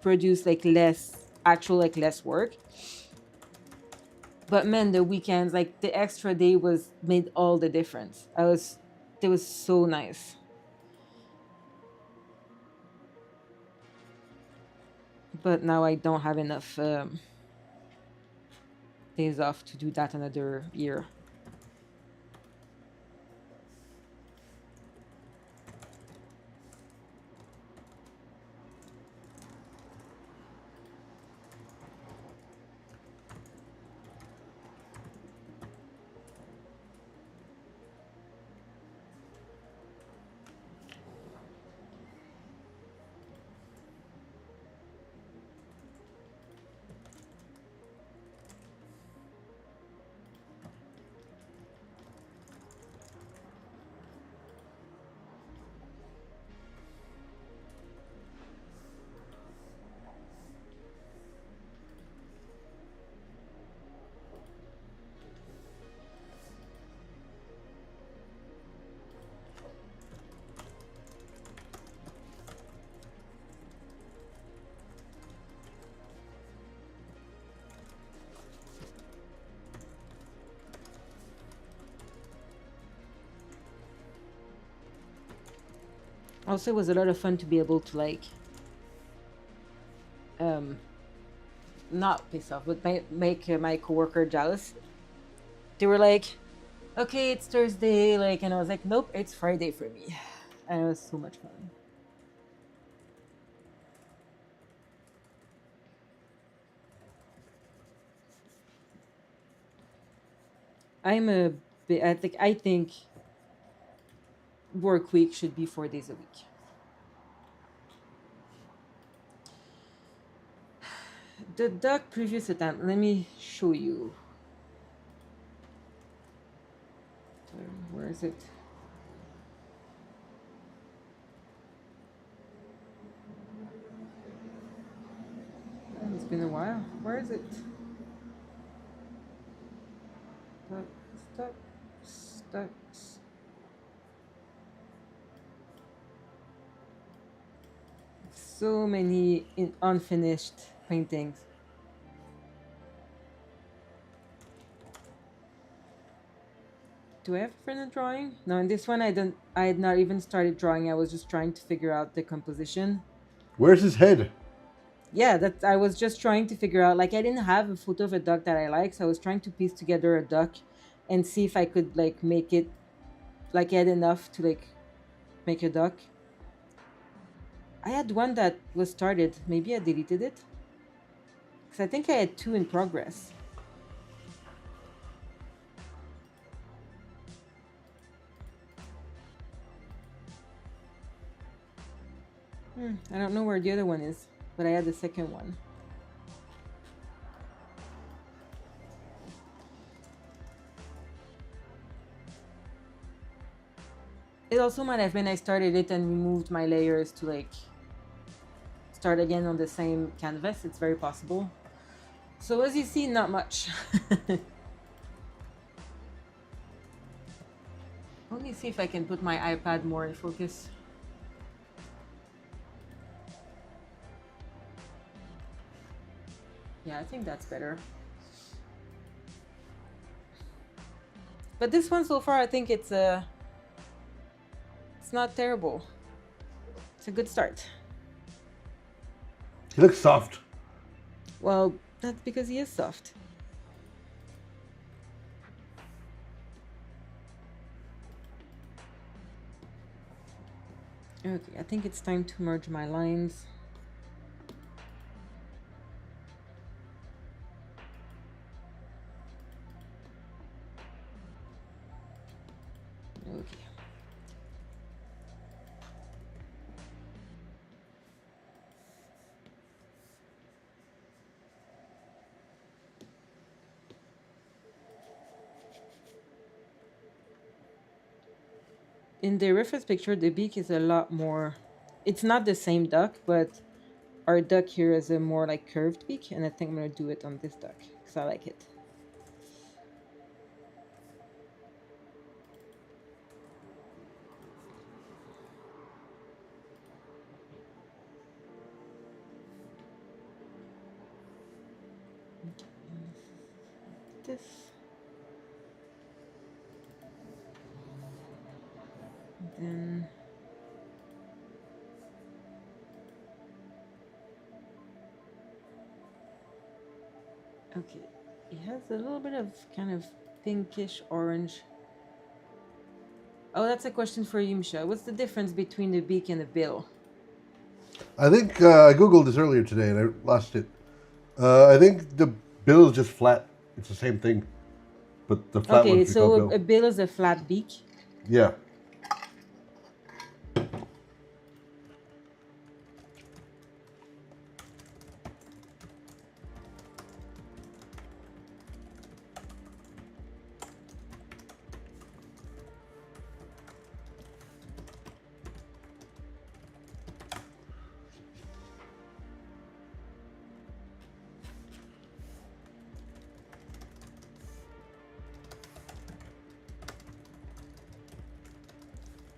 produce like less work. But man, the weekends, like the extra day was made all the difference. It was so nice. But now I don't have enough days off to do that another year. Also, it was a lot of fun to be able to like um not piss off, but make my coworker jealous. They were like, "Okay, it's Thursday," like, and I was like, "Nope, it's Friday for me," and it was so much fun. I'm a bit. I think work week should be 4 days a week. The duck previous attempt. Let me show you. Where is it? It's been a while. Where is it? Stuck, stuck, stuck. So many unfinished paintings. Do I have a finished drawing? No, in this one I don't. I had not even started drawing. I was just trying to figure out the composition. Where's his head? Yeah, that I was just trying to figure out. Like I didn't have a photo of a duck that I like, so I was trying to piece together a duck and see if I could like make it like add enough to like make a duck. I had one that was started. Maybe I deleted it. Because I think I had 2 in progress. I don't know where the other one is, but I had the second one. It also might have been I started it and removed my layers to like start again on the same canvas. It's very possible. So as you see, not much. Let me see if I can put my iPad more in focus. Yeah, I think that's better. But this one so far, I think it's not terrible. It's a good start. He looks soft. Well, that's because he is soft. Okay, I think it's time to merge my lines. Okay. In the reference picture, the beak is a lot more... It's not the same duck, but our duck here is a more like curved beak, and I think I'm going to do it on this duck, because I like it. This. Then... Okay, it has a little bit of kind of pinkish orange. Oh, that's a question for you, Misha. What's the difference between the beak and the bill? I think I googled this earlier today and I lost it. I think the bill is just flat. It's the same thing, but the flat Okay, one's so called bill. a bill is a flat beak. Yeah.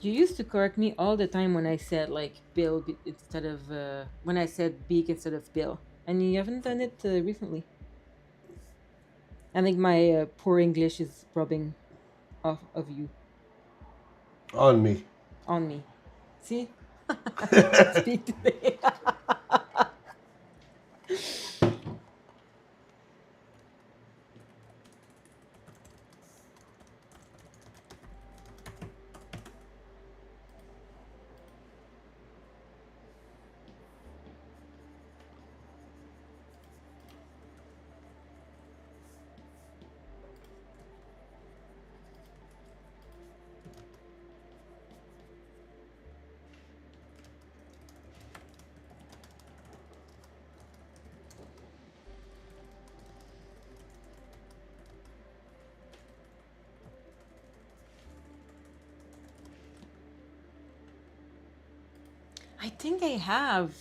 You used to correct me all the time when I said like bill instead of when I said beak instead of bill, and you haven't done it recently. I think my poor English is rubbing off of you On me. on me. See, I can't speak today. I think I have.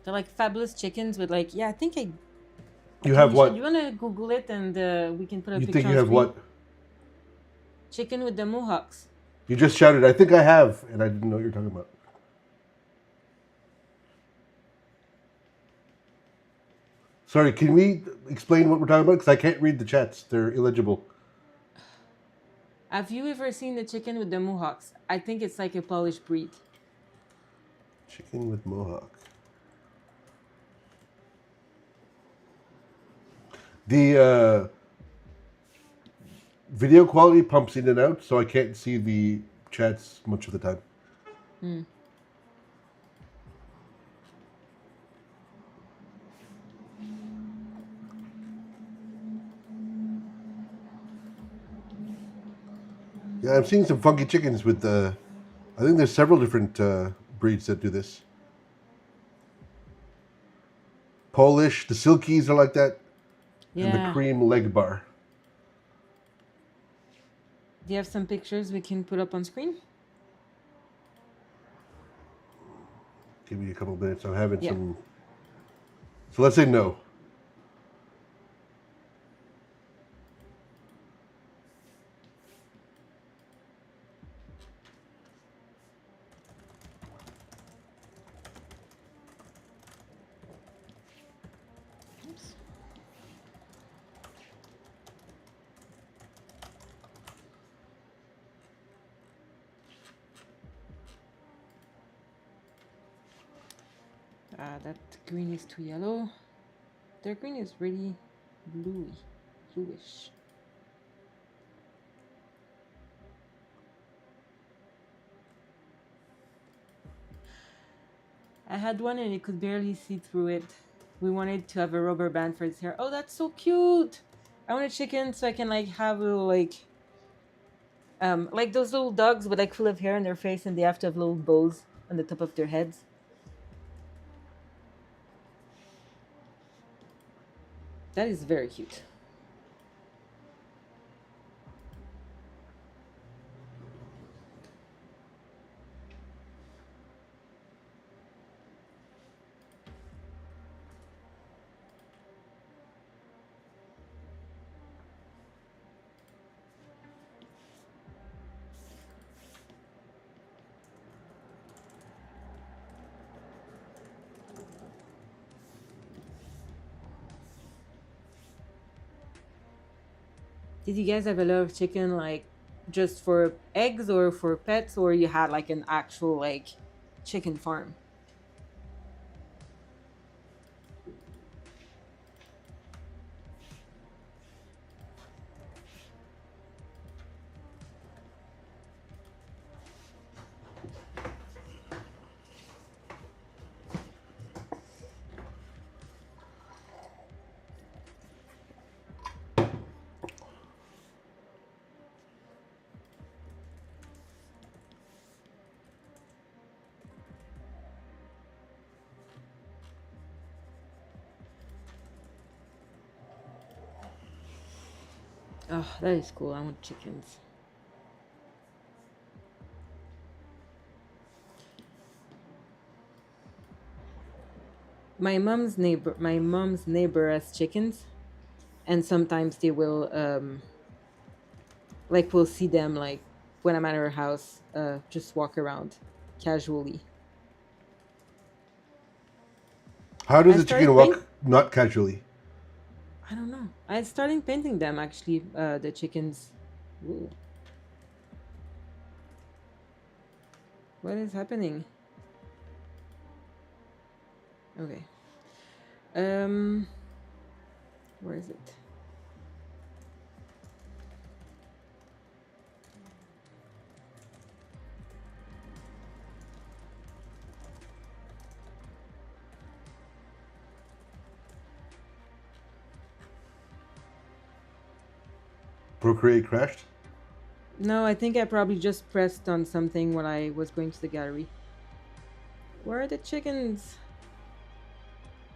They're like fabulous chickens with like I think I. You have what? You wanna Google it and we can put a You picture think on you have screen? what? Chicken with the mohawks. You just shouted, I think I have, and I didn't know what you're talking about. Sorry, can we explain what we're talking about? Because I can't read the chats. They're illegible. Have you ever seen the chicken with the mohawks? I think it's like a Polish breed. Chicken with mohawk. The video quality pumps in and out, so I can't see the chats much of the time. Yeah, I'm seeing some funky chickens with I think there's several different breeds that do this. Polish, the Silkies are like that, and the Yeah. cream leg bar. Do you have some pictures we can put up on screen? Give me a couple minutes. I'm having Yeah. some. So let's say no. Oops. That green is too yellow. Their green is really bluish. I had one and you could barely see through it. We wanted to have a rubber band for its hair. Oh, that's so cute! I want a chicken so I can like have a little like those little dogs with like full of hair on their face and they have to have little bows on the top of their heads. That is very cute. Did you guys have a lot of chicken like just for eggs or for pets or you had like an actual like chicken farm? Oh, that is cool. I want chickens. My mom's neighbor has chickens and sometimes they will like we'll see them like when I'm at her house just walk around casually. How I does a chicken started paint walk not casually? I don't know. I started painting them actually the chickens. Ooh, what is happening? Okay. Um where is it? Procreate crashed. No, I think I probably just pressed on something when I was going to the gallery. Where are the chickens?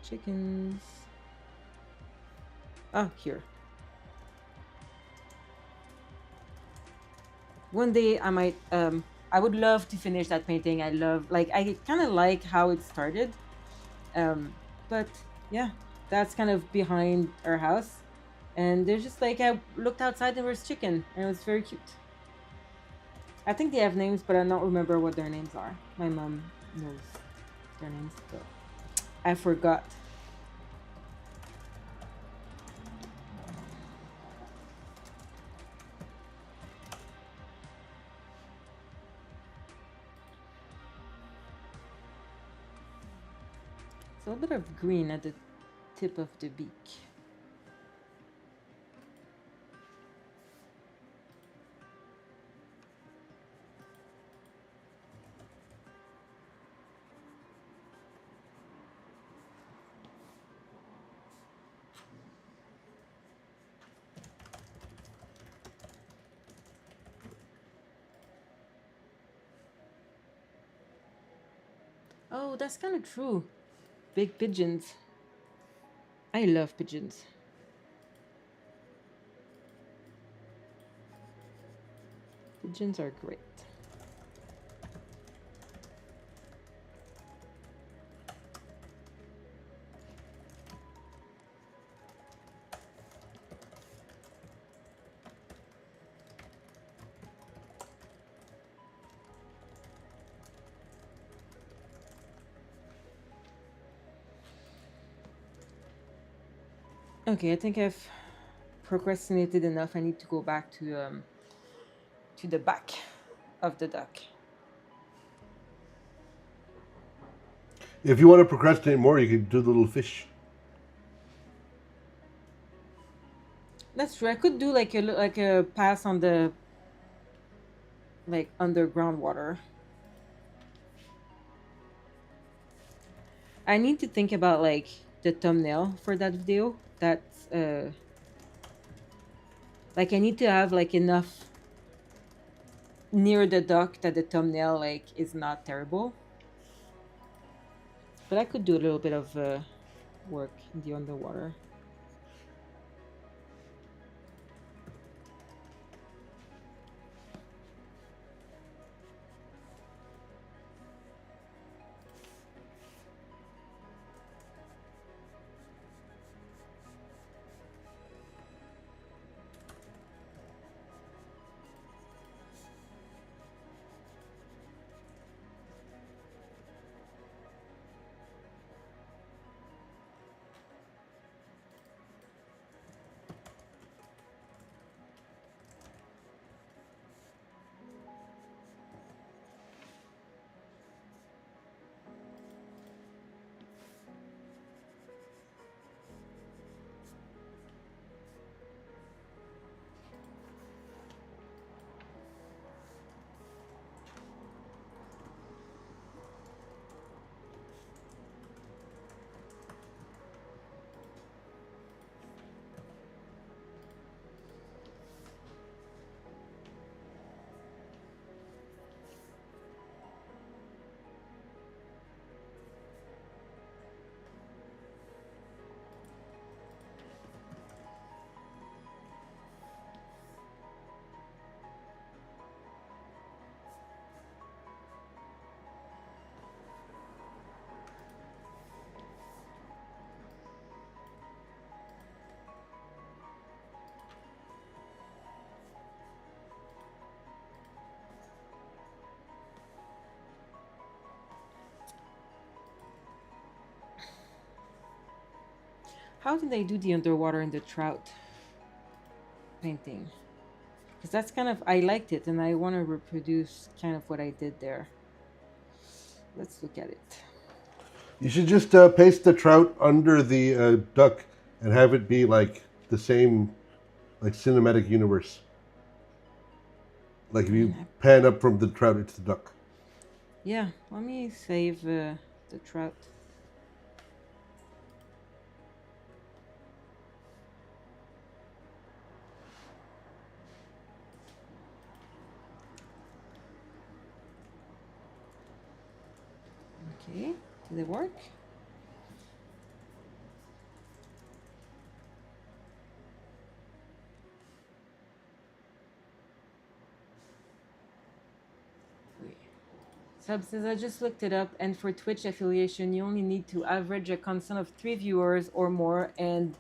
Chickens. Ah, here. One day I might I would love to finish that painting. I love like I kind of like how it started. Um but yeah, that's kind of behind our house. And there's just like I looked outside and there was chicken and it was very cute. I think they have names, but I don't remember what their names are. My mom knows their names, but I forgot. It's a little bit of green at the tip of the beak. Oh, that's kind of true. Big pigeons. I love pigeons. Pigeons are great. Okay, I think I've procrastinated enough. I need to go back to the back of the duck. If you want to procrastinate more, you can do the little fish. That's true. I could do like a pass on the like underground water. I need to think about like the thumbnail for that video. That's like I need to have like enough near the duck that the thumbnail like is not terrible. But I could do a little bit of work in the underwater. How did I do the underwater and the trout painting? Because that's kind of, I liked it and I want to reproduce kind of what I did there. Let's look at it. You should just paste the trout under the duck and have it be like the same, like cinematic universe. Like if you pan up from the trout, it's the duck. Yeah, let me save the trout. Okay, did it work? Wait. Sub says, I just looked it up, and for Twitch affiliation, you only need to average a constant of 3 viewers or more and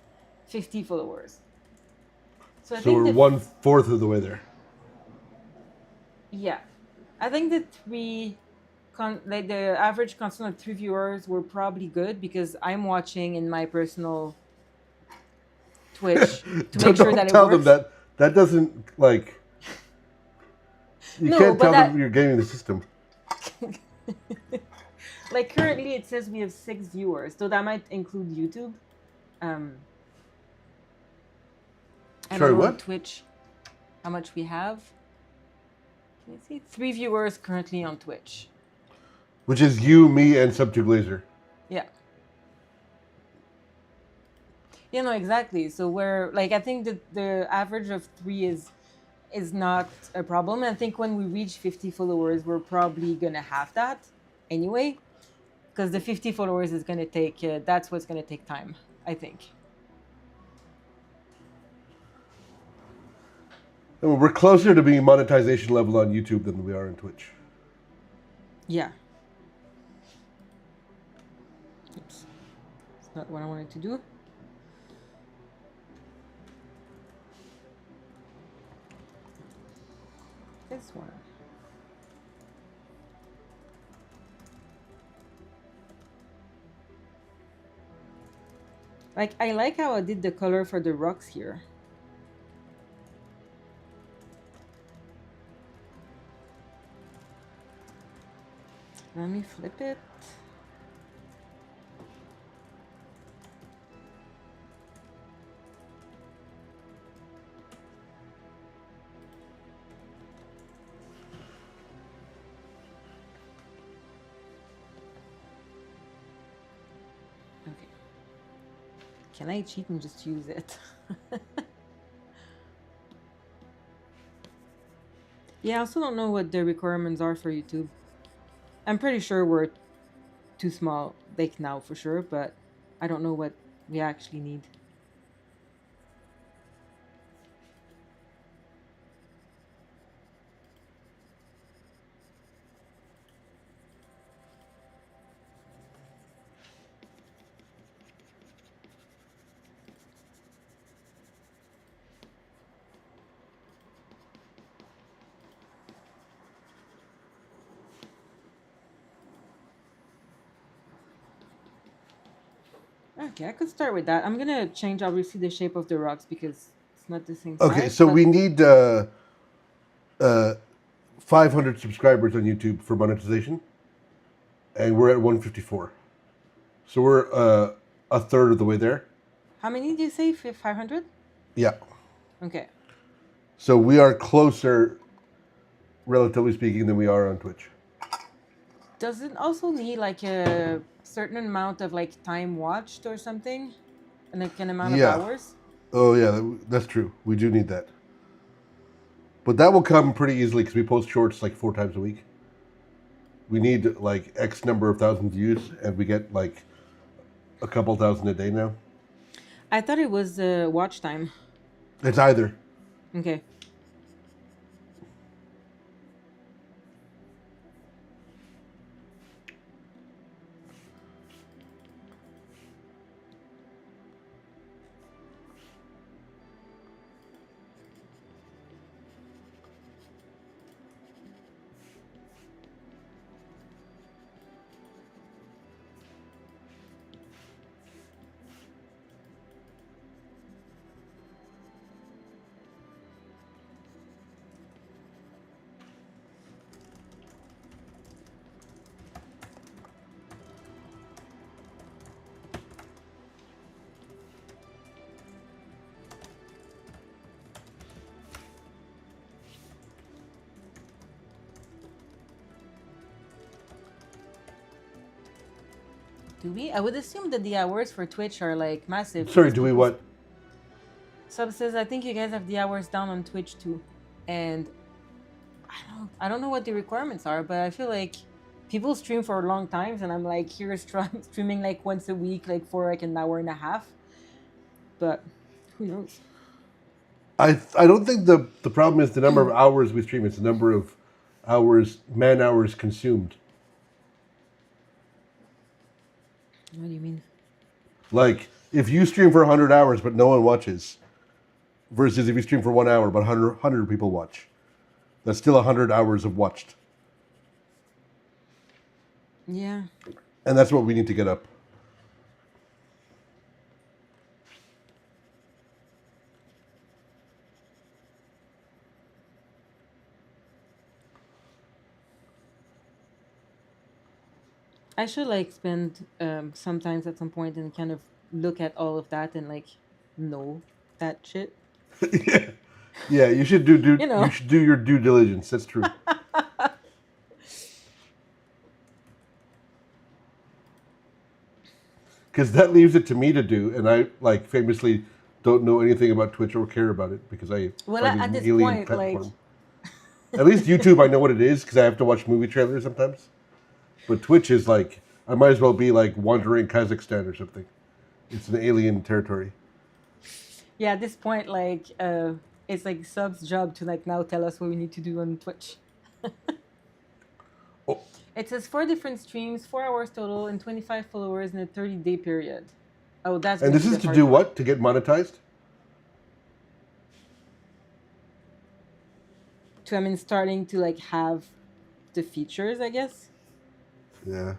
50 followers. So we're 1/4 of the way there. Yeah, I think the like the average constant of 3 viewers were probably good because I'm watching in my personal Twitch to make sure that it tell works. them that doesn't like. You No, can't but tell them you're gaming the system. Like currently it says we have 6 viewers, so that might include YouTube. I Sorry, don't know what? on Twitch how much we have. Can you see 3 viewers currently on Twitch? Which is you, me, and Subject Laser. Yeah. Yeah, no, exactly. So we're like, I think that the average of 3 is not a problem. I think when we reach 50 followers, we're probably gonna have that anyway. because the 50 followers is going to take, that's what's going to take time, I think. And we're closer to being monetization level on YouTube than we are on Twitch. Yeah. Oops. That's not what I wanted to do. This one. Like, I like how I did the color for the rocks here. Let me flip it. Okay. Can I cheat and just use it? Yeah, I also don't know what the requirements are for YouTube. I'm pretty sure we're too small, like now for sure, but I don't know what we actually need. Okay, I could start with that. I'm gonna change obviously the shape of the rocks because it's not the same size. Okay, so but we need 500 subscribers on YouTube for monetization, and we're at 154. So we're a third of the way there. how many did you say? 500? Yeah. Okay. So we are closer, relatively speaking, than we are on Twitch. Does it also need like a certain amount of like time watched or something? And like an amount Yeah. of hours? Oh yeah, that's true. We do need that. But that will come pretty easily because we post shorts like 4 times a week. We need like X number of thousand views, and we get like a couple thousand a day now. I thought it was watch time. It's either. Okay. Do we? I would assume that the hours for Twitch are like massive. Sorry, because do we people- what? Sub says, I think you guys have the hours down on Twitch too. And I don't know what the requirements are, but I feel like people stream for long times and I'm like here streaming like once a week, like for like an hour and a half. But who knows? I don't think the problem is the number of hours we stream. It's the number of hours, man hours consumed. What do you mean? Like, if you stream for 100 hours but no one watches, versus if you stream for 1 hour but 100 people watch, that's still 100 hours of watched. Yeah. And that's what we need to get up. I should like spend sometimes at some point and kind of look at all of that and like know that shit. Yeah, you should do You know. you should do your due diligence. That's true. Because that leaves it to me to do, and I like famously don't know anything about Twitch or care about it because I Well, find it at an this alien point, platform. like- At least YouTube, I know what it is because I have to watch movie trailers sometimes. But Twitch is like I might as well be like wandering Kazakhstan or something. It's an alien territory. Yeah, at this point, like, it's like sub's job to like now tell us what we need to do on Twitch. Oh, It says 4 different streams, 4 hours total, and 25 followers in a 30-day period. Oh, that's and gonna this be is the to hard do part. what? To get monetized? To I mean, starting to like have the features, I guess. Yeah.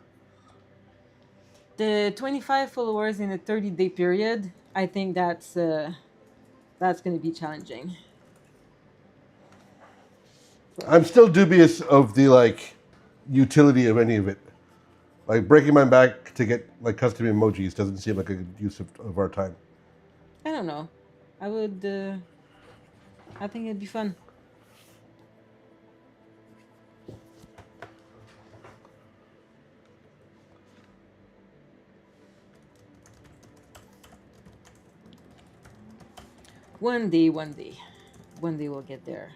The 25 followers in a 30-day period, I think that's going to be challenging. I'm still dubious of the like utility of any of it. Like breaking my back to get like custom emojis doesn't seem like a good use of our time. I don't know. I would. I think it'd be fun. One day, one day, one day we'll get there.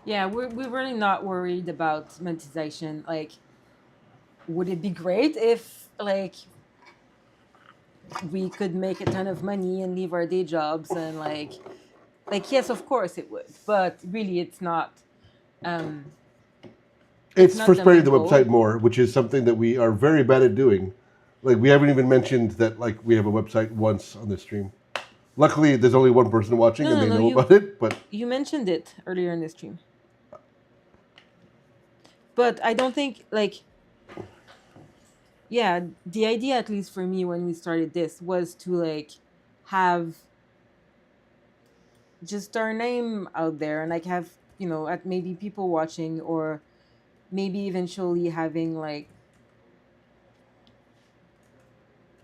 Yeah, we're really not worried about monetization. Like, would it be great if like we could make a ton of money and leave our day jobs and like yes, of course it would, but really um it's It's not for the spreading main the website goal. more, which is something that we are very bad at doing. Like we haven't even mentioned that like we have a website once on this stream. Luckily, there's only one person watching No, and no, they no. know about it. But You mentioned it earlier in the stream, but I don't think like yeah, the idea at least for me when we started this was to like have just our name out there and like have at maybe people watching or maybe eventually having like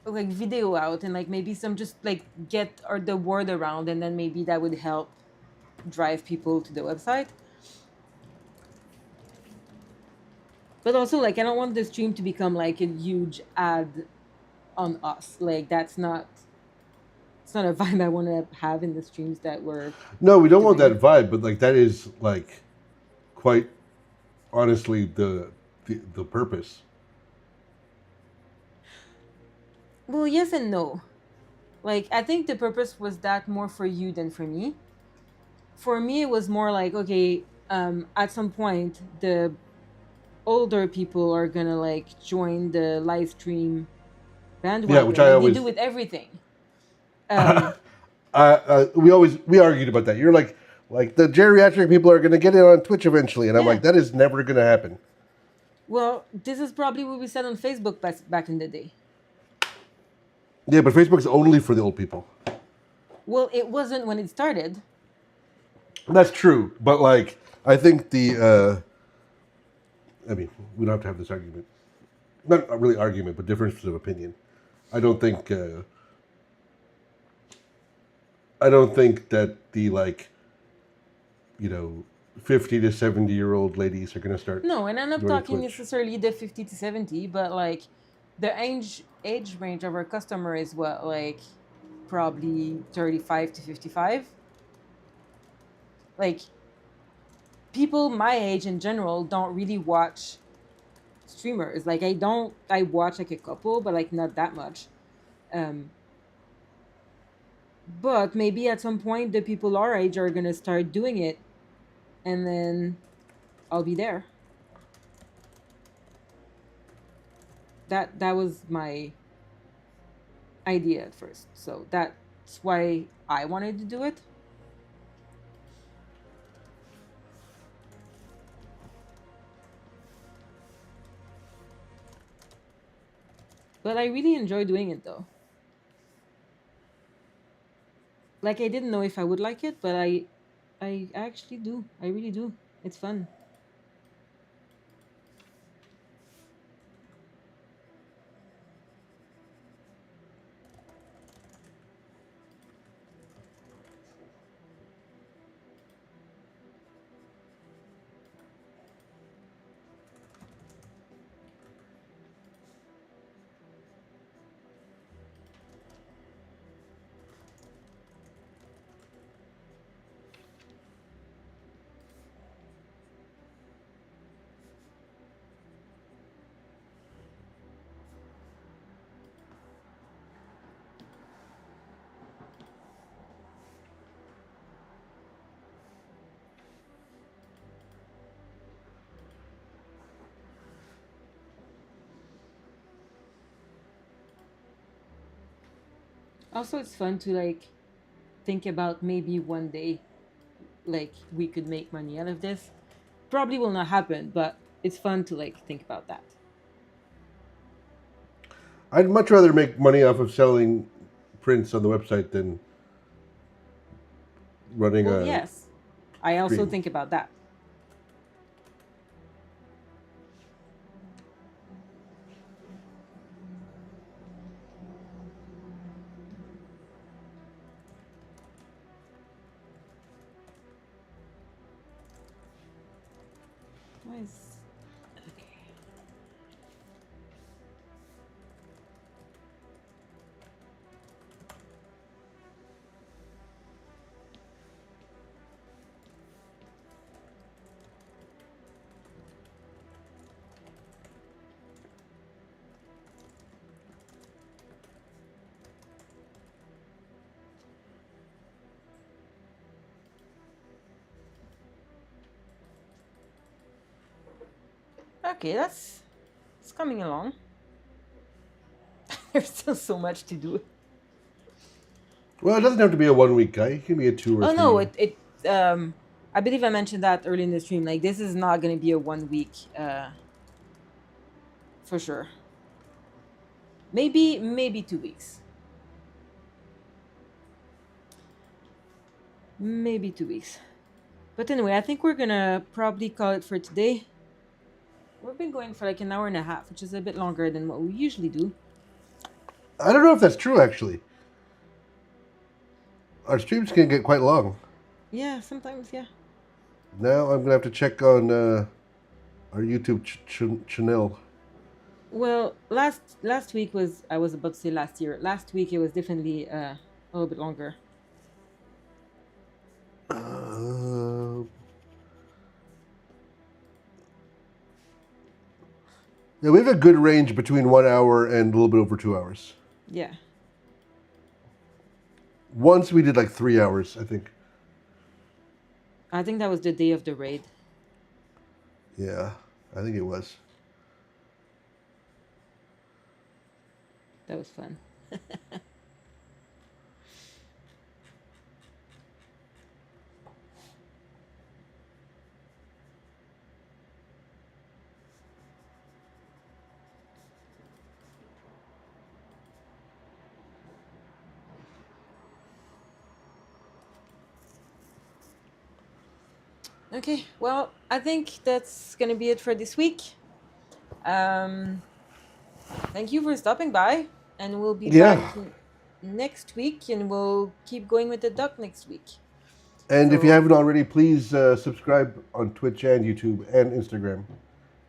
video out and like maybe some just like get or the word around and then maybe that would help drive people to the website. But also like I don't want the stream to become like a huge ad on us. Like that's not it's not a vibe I want to have in the streams that we're no, we don't want doing. that vibe. But like that is like quite honestly the purpose. Well, yes and no. Like I think the purpose was that more for you than for me. For me it was more like okay, at some point the older people are gonna like join the live stream Yeah, which bandwagon I like they always do with everything. um we argued about that. You're like the geriatric people are going to get it on Twitch eventually, and I'm yeah, like that is never going to happen. well, this is probably what we said on Facebook back in the day. Yeah, but Facebook's only for the old people. Well, it wasn't when it started. That's true, but like I think I mean, we don't have to have this argument. Not a really argument, but difference of opinion. I don't think. I don't think that the like, 50 to 70-year-old ladies are going to start No, and I'm not joining talking Twitch. necessarily the 50 to 70, but like the age range of our customer is what, like probably 35 to 55. Like people my age in general don't really watch streamers. Like I watch like a couple, but like not that much. Um but maybe at some point the people our age are gonna start doing it and then I'll be there. That was my idea at first. So that's why I wanted to do it. But I really enjoy doing it though. Like I didn't know if I would like it, but I actually do. I really do. It's fun. Also, it's fun to like think about maybe one day like we could make money out of this. Probably will not happen, but it's fun to like think about that. I'd much rather make money off of selling prints on the website than running Well, a yes. I also stream. think about that. Nice. Okay. Okay, that's it's coming along. There's still so much to do. Well, it doesn't have to be a 1 week guy. It can be a 2 or Oh no, 3. it I believe I mentioned that early in the stream. Like this is not gonna be a 1 week for sure. Maybe 2 weeks. Maybe 2 weeks. But anyway, I think we're gonna probably call it for today. We've been going for like an hour and a half, which is a bit longer than what we usually do. I don't know if that's true, actually. Our streams can get quite long. Yeah, sometimes, yeah. Now I'm going to have to check on our YouTube channel. Well, last week was I was about to say last year. Last week it was definitely a little bit longer. Yeah, we have a good range between 1 hour and a little bit over 2 hours. Yeah. Once we did like 3 hours, I think. I think that was the day of the raid. Yeah, I think it was. That was fun. Okay, well, I think that's gonna be it for this week. Thank you for stopping by, and we'll be back next week, and we'll keep going with the duck next week. And if you So- haven't already, please subscribe on Twitch and YouTube and Instagram.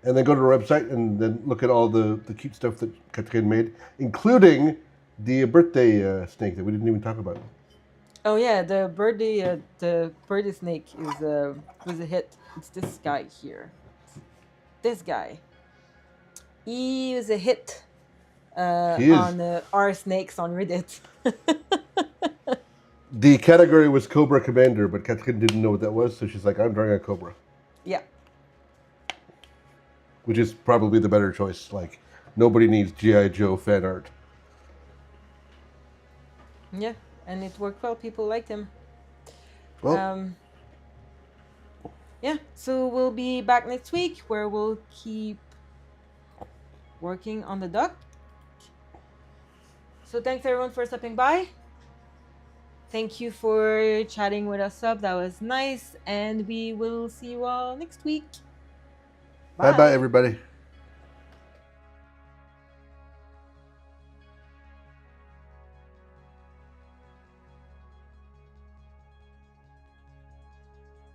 And then go to our website and then look at all the cute stuff that Catherine made, including the birthday snake that we didn't even talk about. Oh yeah, the birdie snake was a hit. It's this guy here. This guy. He was a hit on R snakes on Reddit. The category was Cobra Commander, but Catherine didn't know what that was, so she's like, I'm drawing a Cobra. Yeah. Which is probably the better choice. Like, nobody needs G.I. Joe fan art. Yeah, and it worked well. People liked him. Well, yeah, so we'll be back next week where we'll keep working on the duck. So thanks everyone for stopping by. Thank you for chatting with us up. That was nice. And we will see you all next week. Bye bye, Bye. everybody.